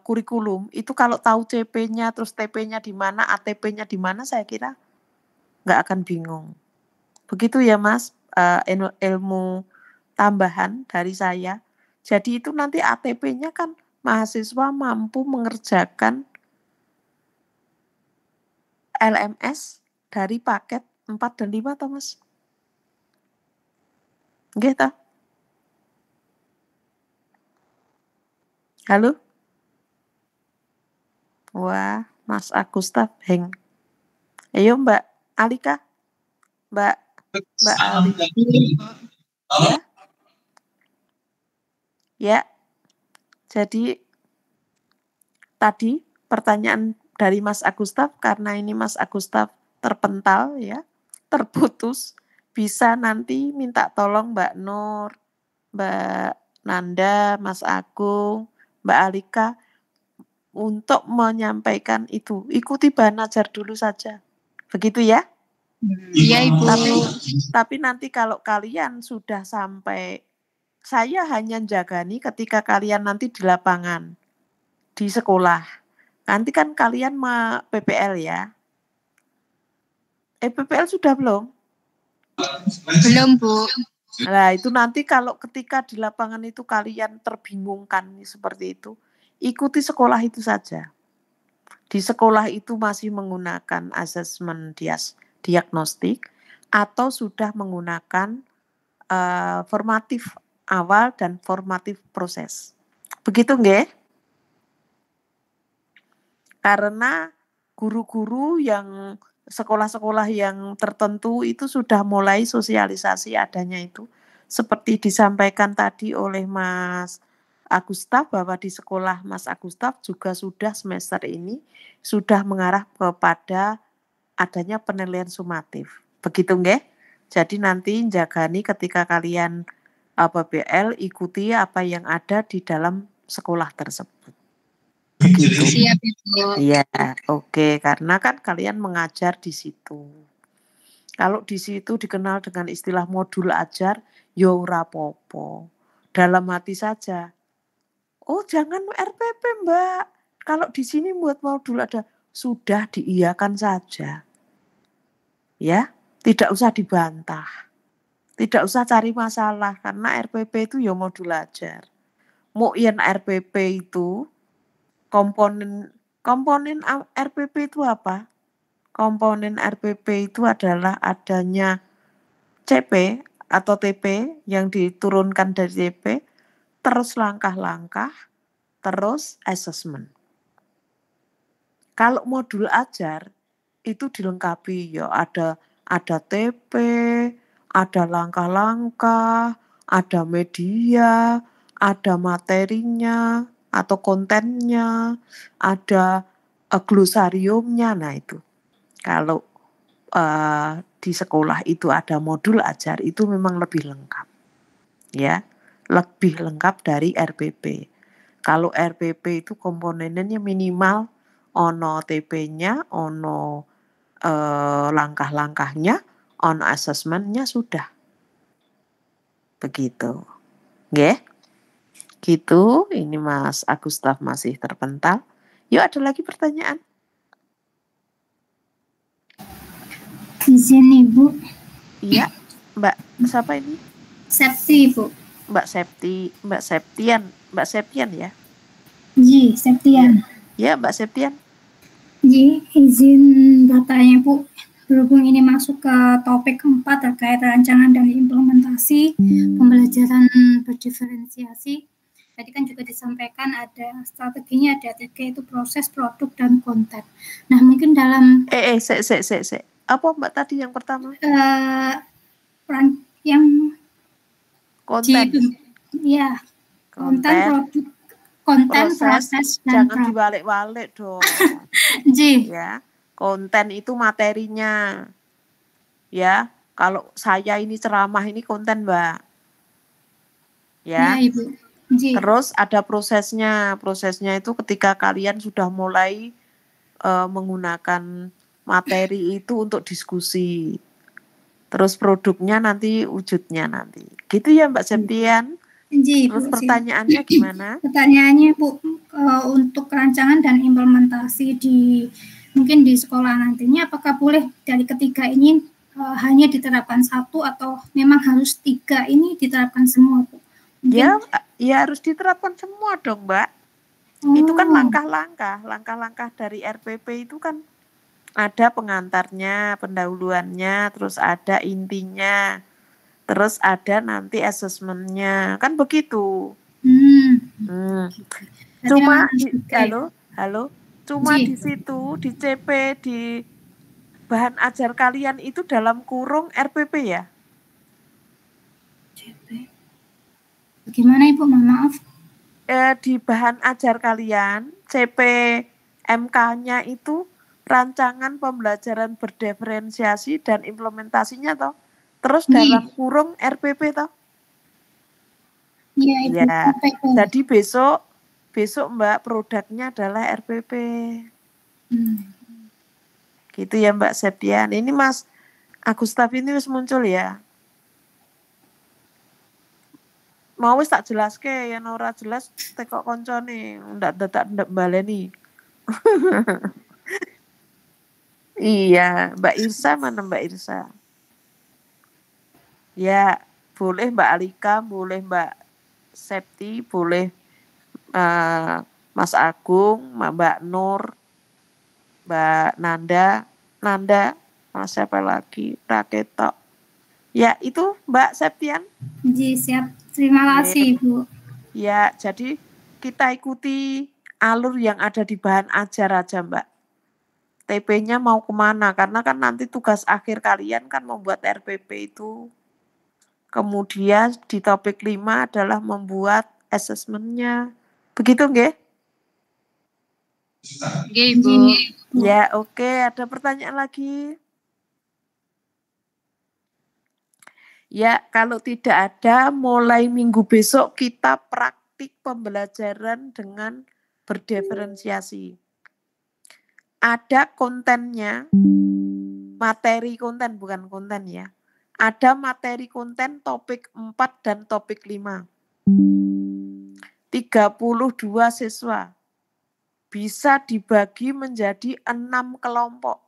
kurikulum, itu kalau tahu CP-nya, terus TP-nya di mana, ATP-nya di mana, saya kira nggak akan bingung. Begitu ya, Mas, ilmu tambahan dari saya. Jadi itu nanti ATP-nya kan mahasiswa mampu mengerjakan LMS dari paket 4 dan 5, toh, Mas? Nggih toh? Halo? Wah, Mas Agustaf heng. Ayo Mbak Alika. Mbak Ali. Ya. Ya. Jadi tadi pertanyaan dari Mas Agustaf, karena ini Mas Agustaf terpental ya, terputus, bisa nanti minta tolong Mbak Nur, Mbak Nanda, Mas Agung, Mbak Alika untuk menyampaikan itu. Ikuti bahan ajar dulu saja. Begitu ya? Iya, Ibu. Tapi nanti kalau kalian sudah sampai, saya hanya jagani ketika kalian nanti di lapangan, di sekolah. Nanti kan kalian PPL ya. PPL sudah belum? Belum, Bu. Nah, itu nanti kalau ketika di lapangan itu kalian terbingungkan seperti itu, ikuti sekolah itu saja. Di sekolah itu masih menggunakan asesmen diagnostik atau sudah menggunakan formatif awal dan formatif proses. Begitu nggih? Karena guru-guru yang sekolah-sekolah yang tertentu itu sudah mulai sosialisasi adanya itu. Seperti disampaikan tadi oleh Mas Agustaf bahwa di sekolah Mas Agustaf juga sudah semester ini sudah mengarah kepada adanya penilaian sumatif. Begitu nggih? Jadi nanti jagani ketika kalian PBL ikuti apa yang ada di dalam sekolah tersebut. Begitu. Siap Ibu. Iya, oke. Karena kan kalian mengajar di situ. Kalau di situ dikenal dengan istilah modul ajar, ya ora apa-apa. Dalam hati saja. Oh, jangan RPP, Mbak. Kalau di sini buat modul ada, sudah diiyakan saja. Ya, tidak usah dibantah. Tidak usah cari masalah karena RPP itu ya modul ajar. Mau yen RPP itu komponen RPP itu apa? Komponen RPP itu adalah adanya CP atau TP yang diturunkan dari TP, terus langkah-langkah, terus assessment. Kalau modul ajar itu dilengkapi ya ada TP, ada langkah-langkah, ada media, ada materinya atau kontennya, ada glosariumnya. Nah itu. Kalau di sekolah itu ada modul ajar itu memang lebih lengkap. Ya, lebih lengkap dari RPP. Kalau RPP itu komponennya minimal ono TP-nya, ono langkah-langkahnya, ono assessment-nya sudah. Begitu. Nggih? Gitu, ini Mas Agustaf masih terpental. Yuk ada lagi pertanyaan? Izin Ibu. Iya, Mbak siapa ini? Septi Ibu. Mbak Septian ya? Ji, Septian. Ya, Mbak Septian. Ji, izin bertanya Bu. Berhubung ini masuk ke topik 4 terkait rancangan dan implementasi pembelajaran berdiferensiasi. Tadi kan juga disampaikan ada strateginya, ada 3 itu proses, produk, dan konten. Nah mungkin dalam apa Mbak tadi yang pertama? Yang konten. Ya, konten, produk, konten, proses, dan jangan dibalik-balik dong. Ji. Ya. Konten itu materinya. Ya, kalau saya ini ceramah ini konten, Mbak. Ya. Ya, Ibu. Ji. Terus ada prosesnya. Prosesnya itu ketika kalian sudah mulai menggunakan materi itu untuk diskusi. Terus produknya nanti wujudnya nanti. Gitu ya Mbak Septian? Ji, Terus Bu, pertanyaannya gimana? Pertanyaannya Bu, untuk rancangan dan implementasi mungkin di sekolah nantinya apakah boleh dari ketiga ini hanya diterapkan 1 atau memang harus 3 ini diterapkan semua Bu? Mungkin... Ya harus diterapkan semua dong Mbak. Itu kan langkah-langkah dari RPP itu kan ada pengantarnya, pendahuluannya, terus ada intinya, terus ada nanti assessment-nya, kan begitu. Cuma halo, cuma di situ di CP di bahan ajar kalian itu dalam kurung RPP ya? CP. Bagaimana Ibu? Maaf. Di bahan ajar kalian CP MK-nya itu rancangan pembelajaran berdiferensiasi dan implementasinya toh. Terus dalam kurung RPP toh. Iya, Ibu. Ya. Jadi besok Mbak produknya adalah RPP. Gitu ya Mbak Septian. Ini Mas Agustaf ini wis muncul ya. Mau wis tak jelaske ya ora jelas tekok koncone ndak baleni. Iya, Mbak Irsa mana Mbak Irsa? Ya, boleh Mbak Alika, boleh Mbak Septi, boleh Mas Agung, Mbak Nur, Mbak Nanda, Mas siapa lagi? Raketo. Ya, itu Mbak Septian. Ji, siap. Terima kasih, Bu. Ya, jadi kita ikuti alur yang ada di bahan ajar aja, Mbak. TP-nya mau kemana? Karena kan nanti tugas akhir kalian kan membuat RPP itu. Kemudian di topik 5 adalah membuat assessment-nya. Begitu nggih? Nggih, Ibu. Ya, oke. Ada pertanyaan lagi? Ya, kalau tidak ada, mulai minggu besok kita praktik pembelajaran dengan berdiferensiasi. Ada kontennya, materi konten, bukan konten ya. Ada materi konten topik 4 dan topik 5. 32 siswa. Bisa dibagi menjadi 6 kelompok.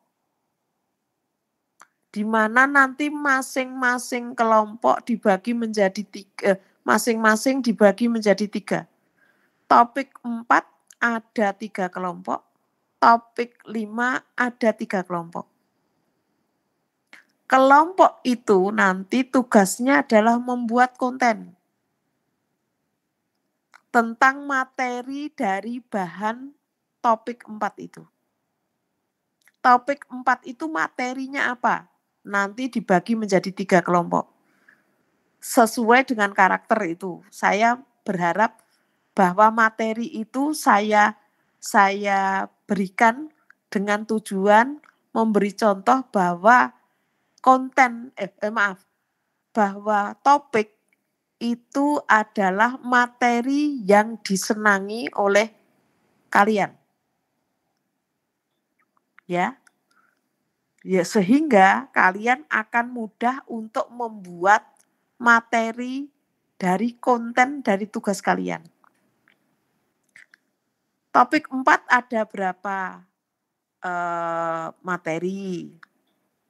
Di mana nanti masing-masing kelompok dibagi menjadi 3, masing-masing dibagi menjadi 3. Topik 4 ada 3 kelompok, topik 5 ada 3 kelompok. Kelompok itu nanti tugasnya adalah membuat konten tentang materi dari bahan topik 4 itu. Topik 4 itu materinya apa? Nanti dibagi menjadi 3 kelompok. Sesuai dengan karakter itu. Saya berharap bahwa materi itu saya berikan dengan tujuan memberi contoh bahwa bahwa topik itu adalah materi yang disenangi oleh kalian. Ya. Ya, sehingga kalian akan mudah untuk membuat materi dari konten dari tugas kalian. Topik 4 ada berapa materi?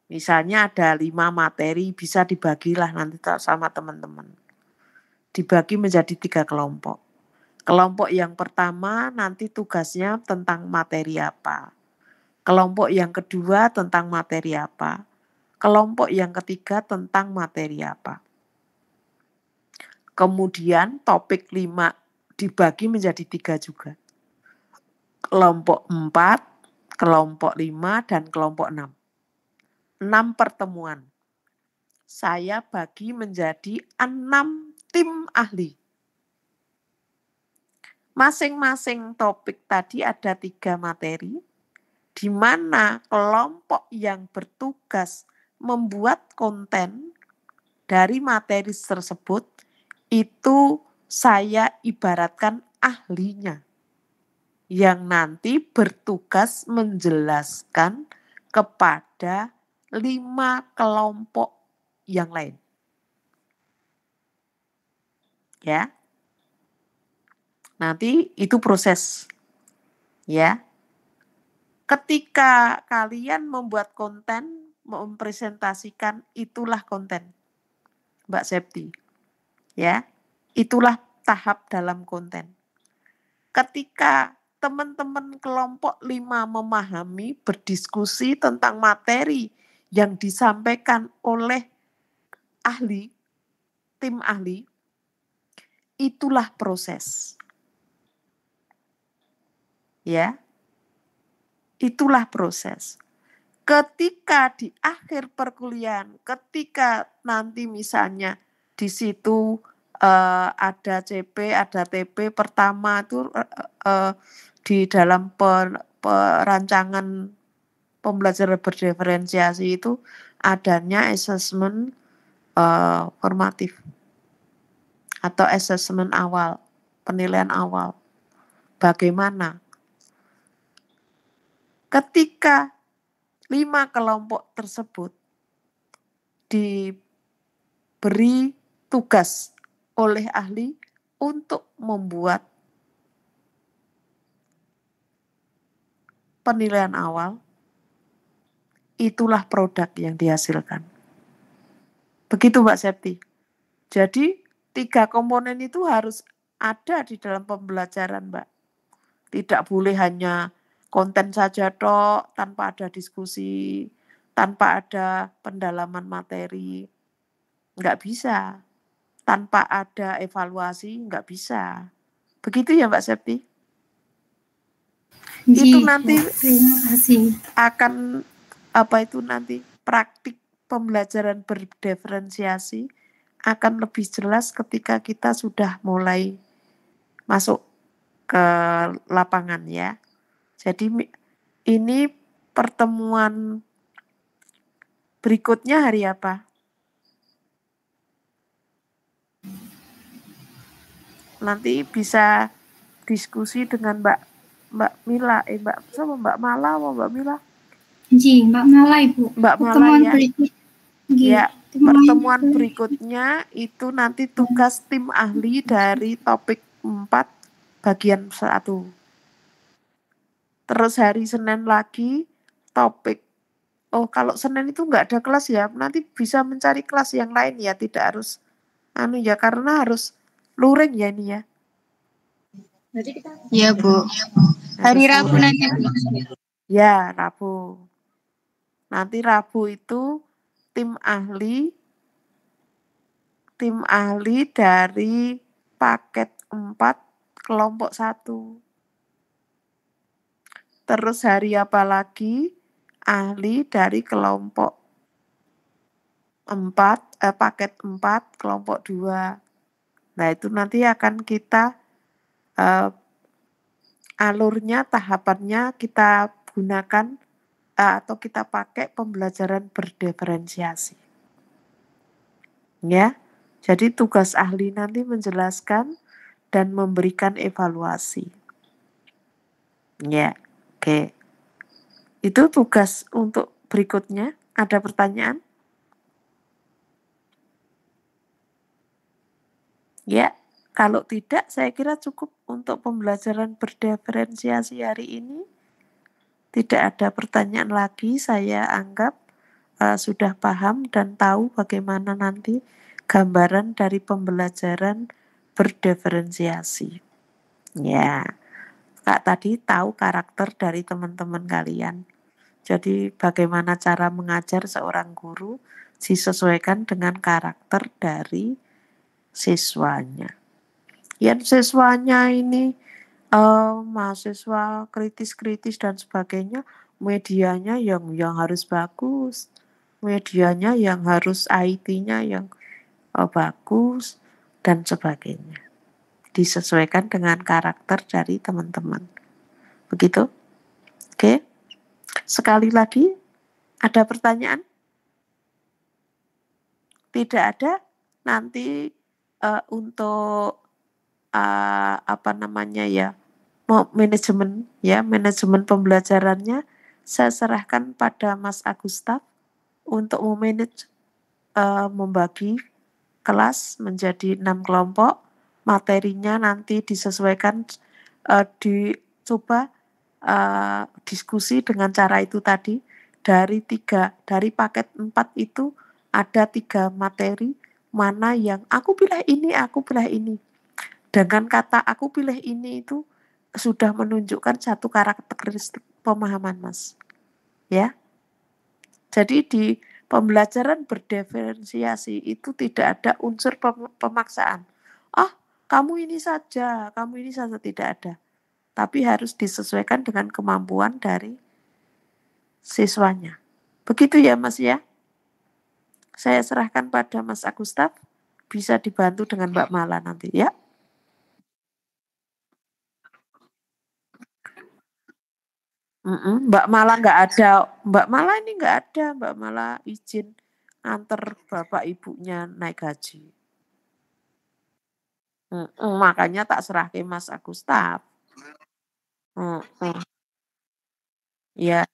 Misalnya ada 5 materi, bisa dibagilah nanti sama teman-teman. Dibagi menjadi 3 kelompok. Kelompok yang pertama nanti tugasnya tentang materi apa. Kelompok yang kedua tentang materi apa. Kelompok yang ketiga tentang materi apa. Kemudian topik 5 dibagi menjadi 3 juga. Kelompok 4, kelompok 5, dan kelompok 6. 6 pertemuan. Saya bagi menjadi 6 tim ahli. Masing-masing topik tadi ada 3 materi, di mana kelompok yang bertugas membuat konten dari materi tersebut, itu saya ibaratkan ahlinya, yang nanti bertugas menjelaskan kepada 5 kelompok yang lain. Ya. Nanti itu proses. Ya. Ketika kalian membuat konten, mempresentasikan, itulah konten, Mbak Septi. Ya, itulah tahap dalam konten. Ketika teman-teman kelompok 5 memahami, berdiskusi tentang materi yang disampaikan oleh ahli, tim ahli, itulah proses. Ya. Itulah proses. Ketika di akhir perkuliahan, ketika nanti misalnya di situ ada CP, ada TP, pertama itu di dalam perancangan pembelajaran berdiferensiasi itu adanya assessment formatif atau assessment awal, penilaian awal. Bagaimana? Ketika 5 kelompok tersebut diberi tugas oleh ahli untuk membuat penilaian awal, itulah produk yang dihasilkan. Begitu Mbak Septi. Jadi 3 komponen itu harus ada di dalam pembelajaran, Mbak. Tidak boleh hanya konten saja tok, tanpa ada diskusi, tanpa ada pendalaman materi. Enggak bisa. Tanpa ada evaluasi, enggak bisa. Begitu ya Mbak Septi? Itu nanti terima kasih. Akan nanti praktik pembelajaran berdiferensiasi akan lebih jelas ketika kita sudah mulai masuk ke lapangan ya. Jadi ini pertemuan berikutnya hari apa? Nanti bisa diskusi dengan Mbak Mila, Mbak Mala atau Mbak Mila? Ji, Mbak Mala Ibu. Mbak Mala pertemuan ya. Berikut. Ya, pertemuan berikutnya itu nanti tugas tim ahli dari topik 4 bagian 1. Terus hari Senin lagi topik, kalau Senin itu nggak ada kelas ya, nanti bisa mencari kelas yang lain ya, tidak harus karena harus luring ya ini ya. Iya Bu. Hari Rabu nanti Bu. Ya, Rabu. Nanti Rabu itu tim ahli dari paket 4 kelompok 1. Terus hari apa lagi? Ahli dari kelompok 4, paket 4 kelompok 2. Nah, itu nanti akan kita alurnya, tahapannya kita gunakan atau kita pakai pembelajaran berdiferensiasi. Ya. Jadi tugas ahli nanti menjelaskan dan memberikan evaluasi. Ya, oke. Itu tugas untuk berikutnya. Ada pertanyaan? Ya, kalau tidak saya kira cukup untuk pembelajaran berdiferensiasi hari ini. Tidak ada pertanyaan lagi, saya anggap sudah paham dan tahu bagaimana nanti gambaran dari pembelajaran berdiferensiasi. Ya, Kak tadi tahu karakter dari teman-teman kalian. Jadi bagaimana cara mengajar seorang guru disesuaikan dengan karakter dari siswanya. Yang siswanya ini mahasiswa kritis-kritis dan sebagainya, medianya yang harus bagus, medianya yang harus IT-nya yang bagus dan sebagainya. Disesuaikan dengan karakter dari teman-teman. Begitu? Oke. Sekali lagi, ada pertanyaan? Tidak ada. Nanti untuk manajemen pembelajarannya saya serahkan pada Mas Agustaf untuk memanage membagi kelas menjadi 6 kelompok. Materinya nanti disesuaikan, dicoba diskusi dengan cara itu tadi. Dari paket 4 itu ada 3 materi, mana yang aku pilih ini. Dengan kata aku pilih ini itu sudah menunjukkan satu karakteristik pemahaman Mas. Ya. Jadi di pembelajaran berdiferensiasi itu tidak ada unsur pemaksaan. Kamu ini saja tidak ada. Tapi harus disesuaikan dengan kemampuan dari siswanya. Begitu ya Mas ya. Saya serahkan pada Mas Agustaf, bisa dibantu dengan Mbak Mala nanti ya. Mbak Mala nggak ada. Mbak Mala ini nggak ada. Mbak Mala izin antar bapak ibunya naik haji. Makanya tak serah ke Mas Agustaf. Ya.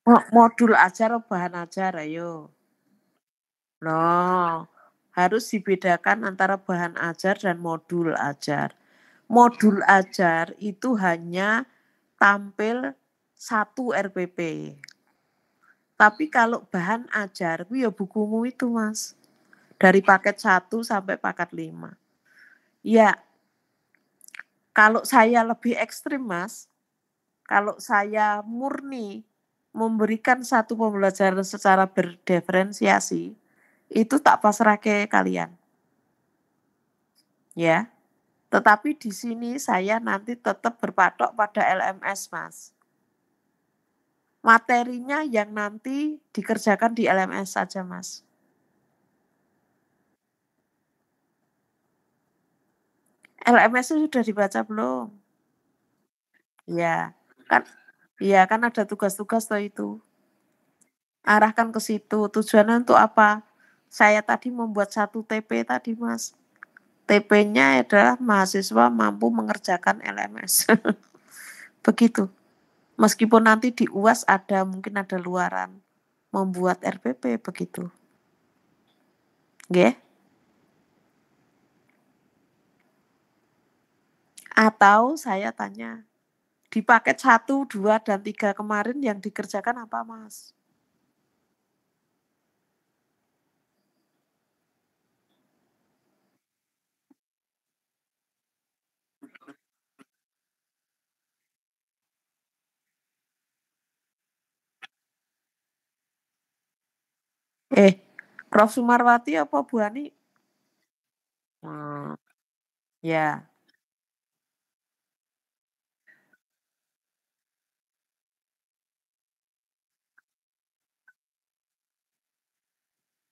Modul ajar atau bahan ajar, ayo. Harus dibedakan antara bahan ajar dan modul ajar. Modul ajar itu hanya tampil 1 RPP. Tapi kalau bahan ajar, itu ya bukumu itu Mas. Dari paket 1 sampai paket 5. Ya, Kalau saya lebih ekstrim, Mas, kalau saya murni memberikan satu pembelajaran secara berdiferensiasi, itu tak pasrah ke kalian. Ya. Tetapi di sini saya nanti tetap berpatok pada LMS, Mas. Materinya yang nanti dikerjakan di LMS saja, Mas. LMS sudah dibaca belum? Ya, kan ada tugas-tugas toh itu. Arahkan ke situ. Tujuannya untuk apa? Saya tadi membuat satu TP tadi, Mas. TP-nya adalah mahasiswa mampu mengerjakan LMS. Begitu. Meskipun nanti di UAS mungkin ada luaran membuat RPP begitu. Nggih. Atau saya tanya, di paket 1, 2, dan 3 kemarin yang dikerjakan apa, Mas? Prof. Sumarwati apa Bu Ani? Ya.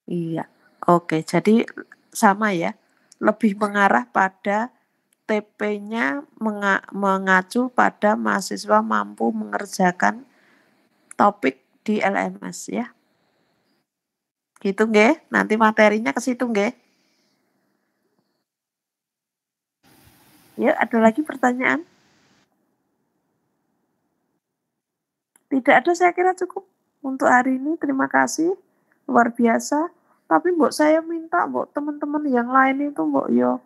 Iya. Oke, jadi sama ya. Lebih mengarah pada TP-nya mengacu pada mahasiswa mampu mengerjakan topik di LMS ya. Gitu nggih, nanti materinya ke situ nggih. Ya, ada lagi pertanyaan? Tidak ada, saya kira cukup untuk hari ini. Terima kasih, luar biasa. Tapi mbok saya minta mbok teman-teman yang lain itu mbok yo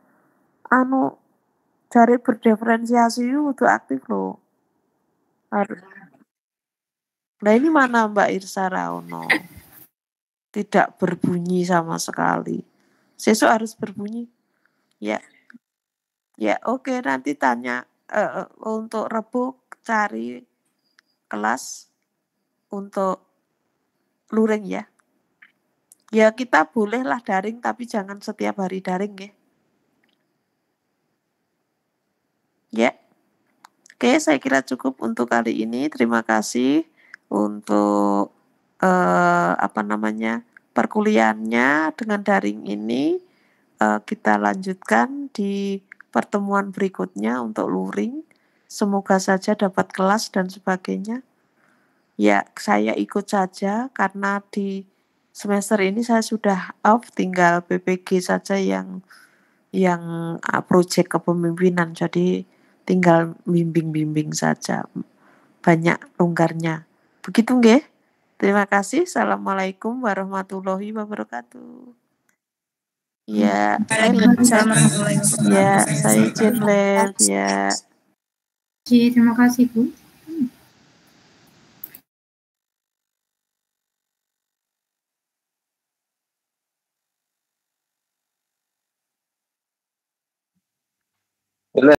cari berdiferensiasi itu aktif loh. Harus. Nah ini mana Mbak Irsa Raono? Tidak berbunyi sama sekali. Sesuk harus berbunyi. Ya. Ya, oke, nanti tanya untuk Rebo cari kelas untuk luring ya. Ya kita bolehlah daring tapi jangan setiap hari daring ya. Ya. Oke, saya kira cukup untuk kali ini. Terima kasih untuk perkuliahannya dengan daring ini. Kita lanjutkan di pertemuan berikutnya untuk luring. Semoga saja dapat kelas dan sebagainya. Ya, saya ikut saja karena di semester ini saya sudah off, tinggal PPG saja yang proyek kepemimpinan. Jadi tinggal bimbing-bimbing saja. Banyak longgarnya. Begitu nggih? Terima kasih. Assalamualaikum warahmatullahi wabarakatuh. Ya, Waalaikumsalam warahmatullahi wabarakatuh. ya, saya izin live ya. Terima kasih Bu.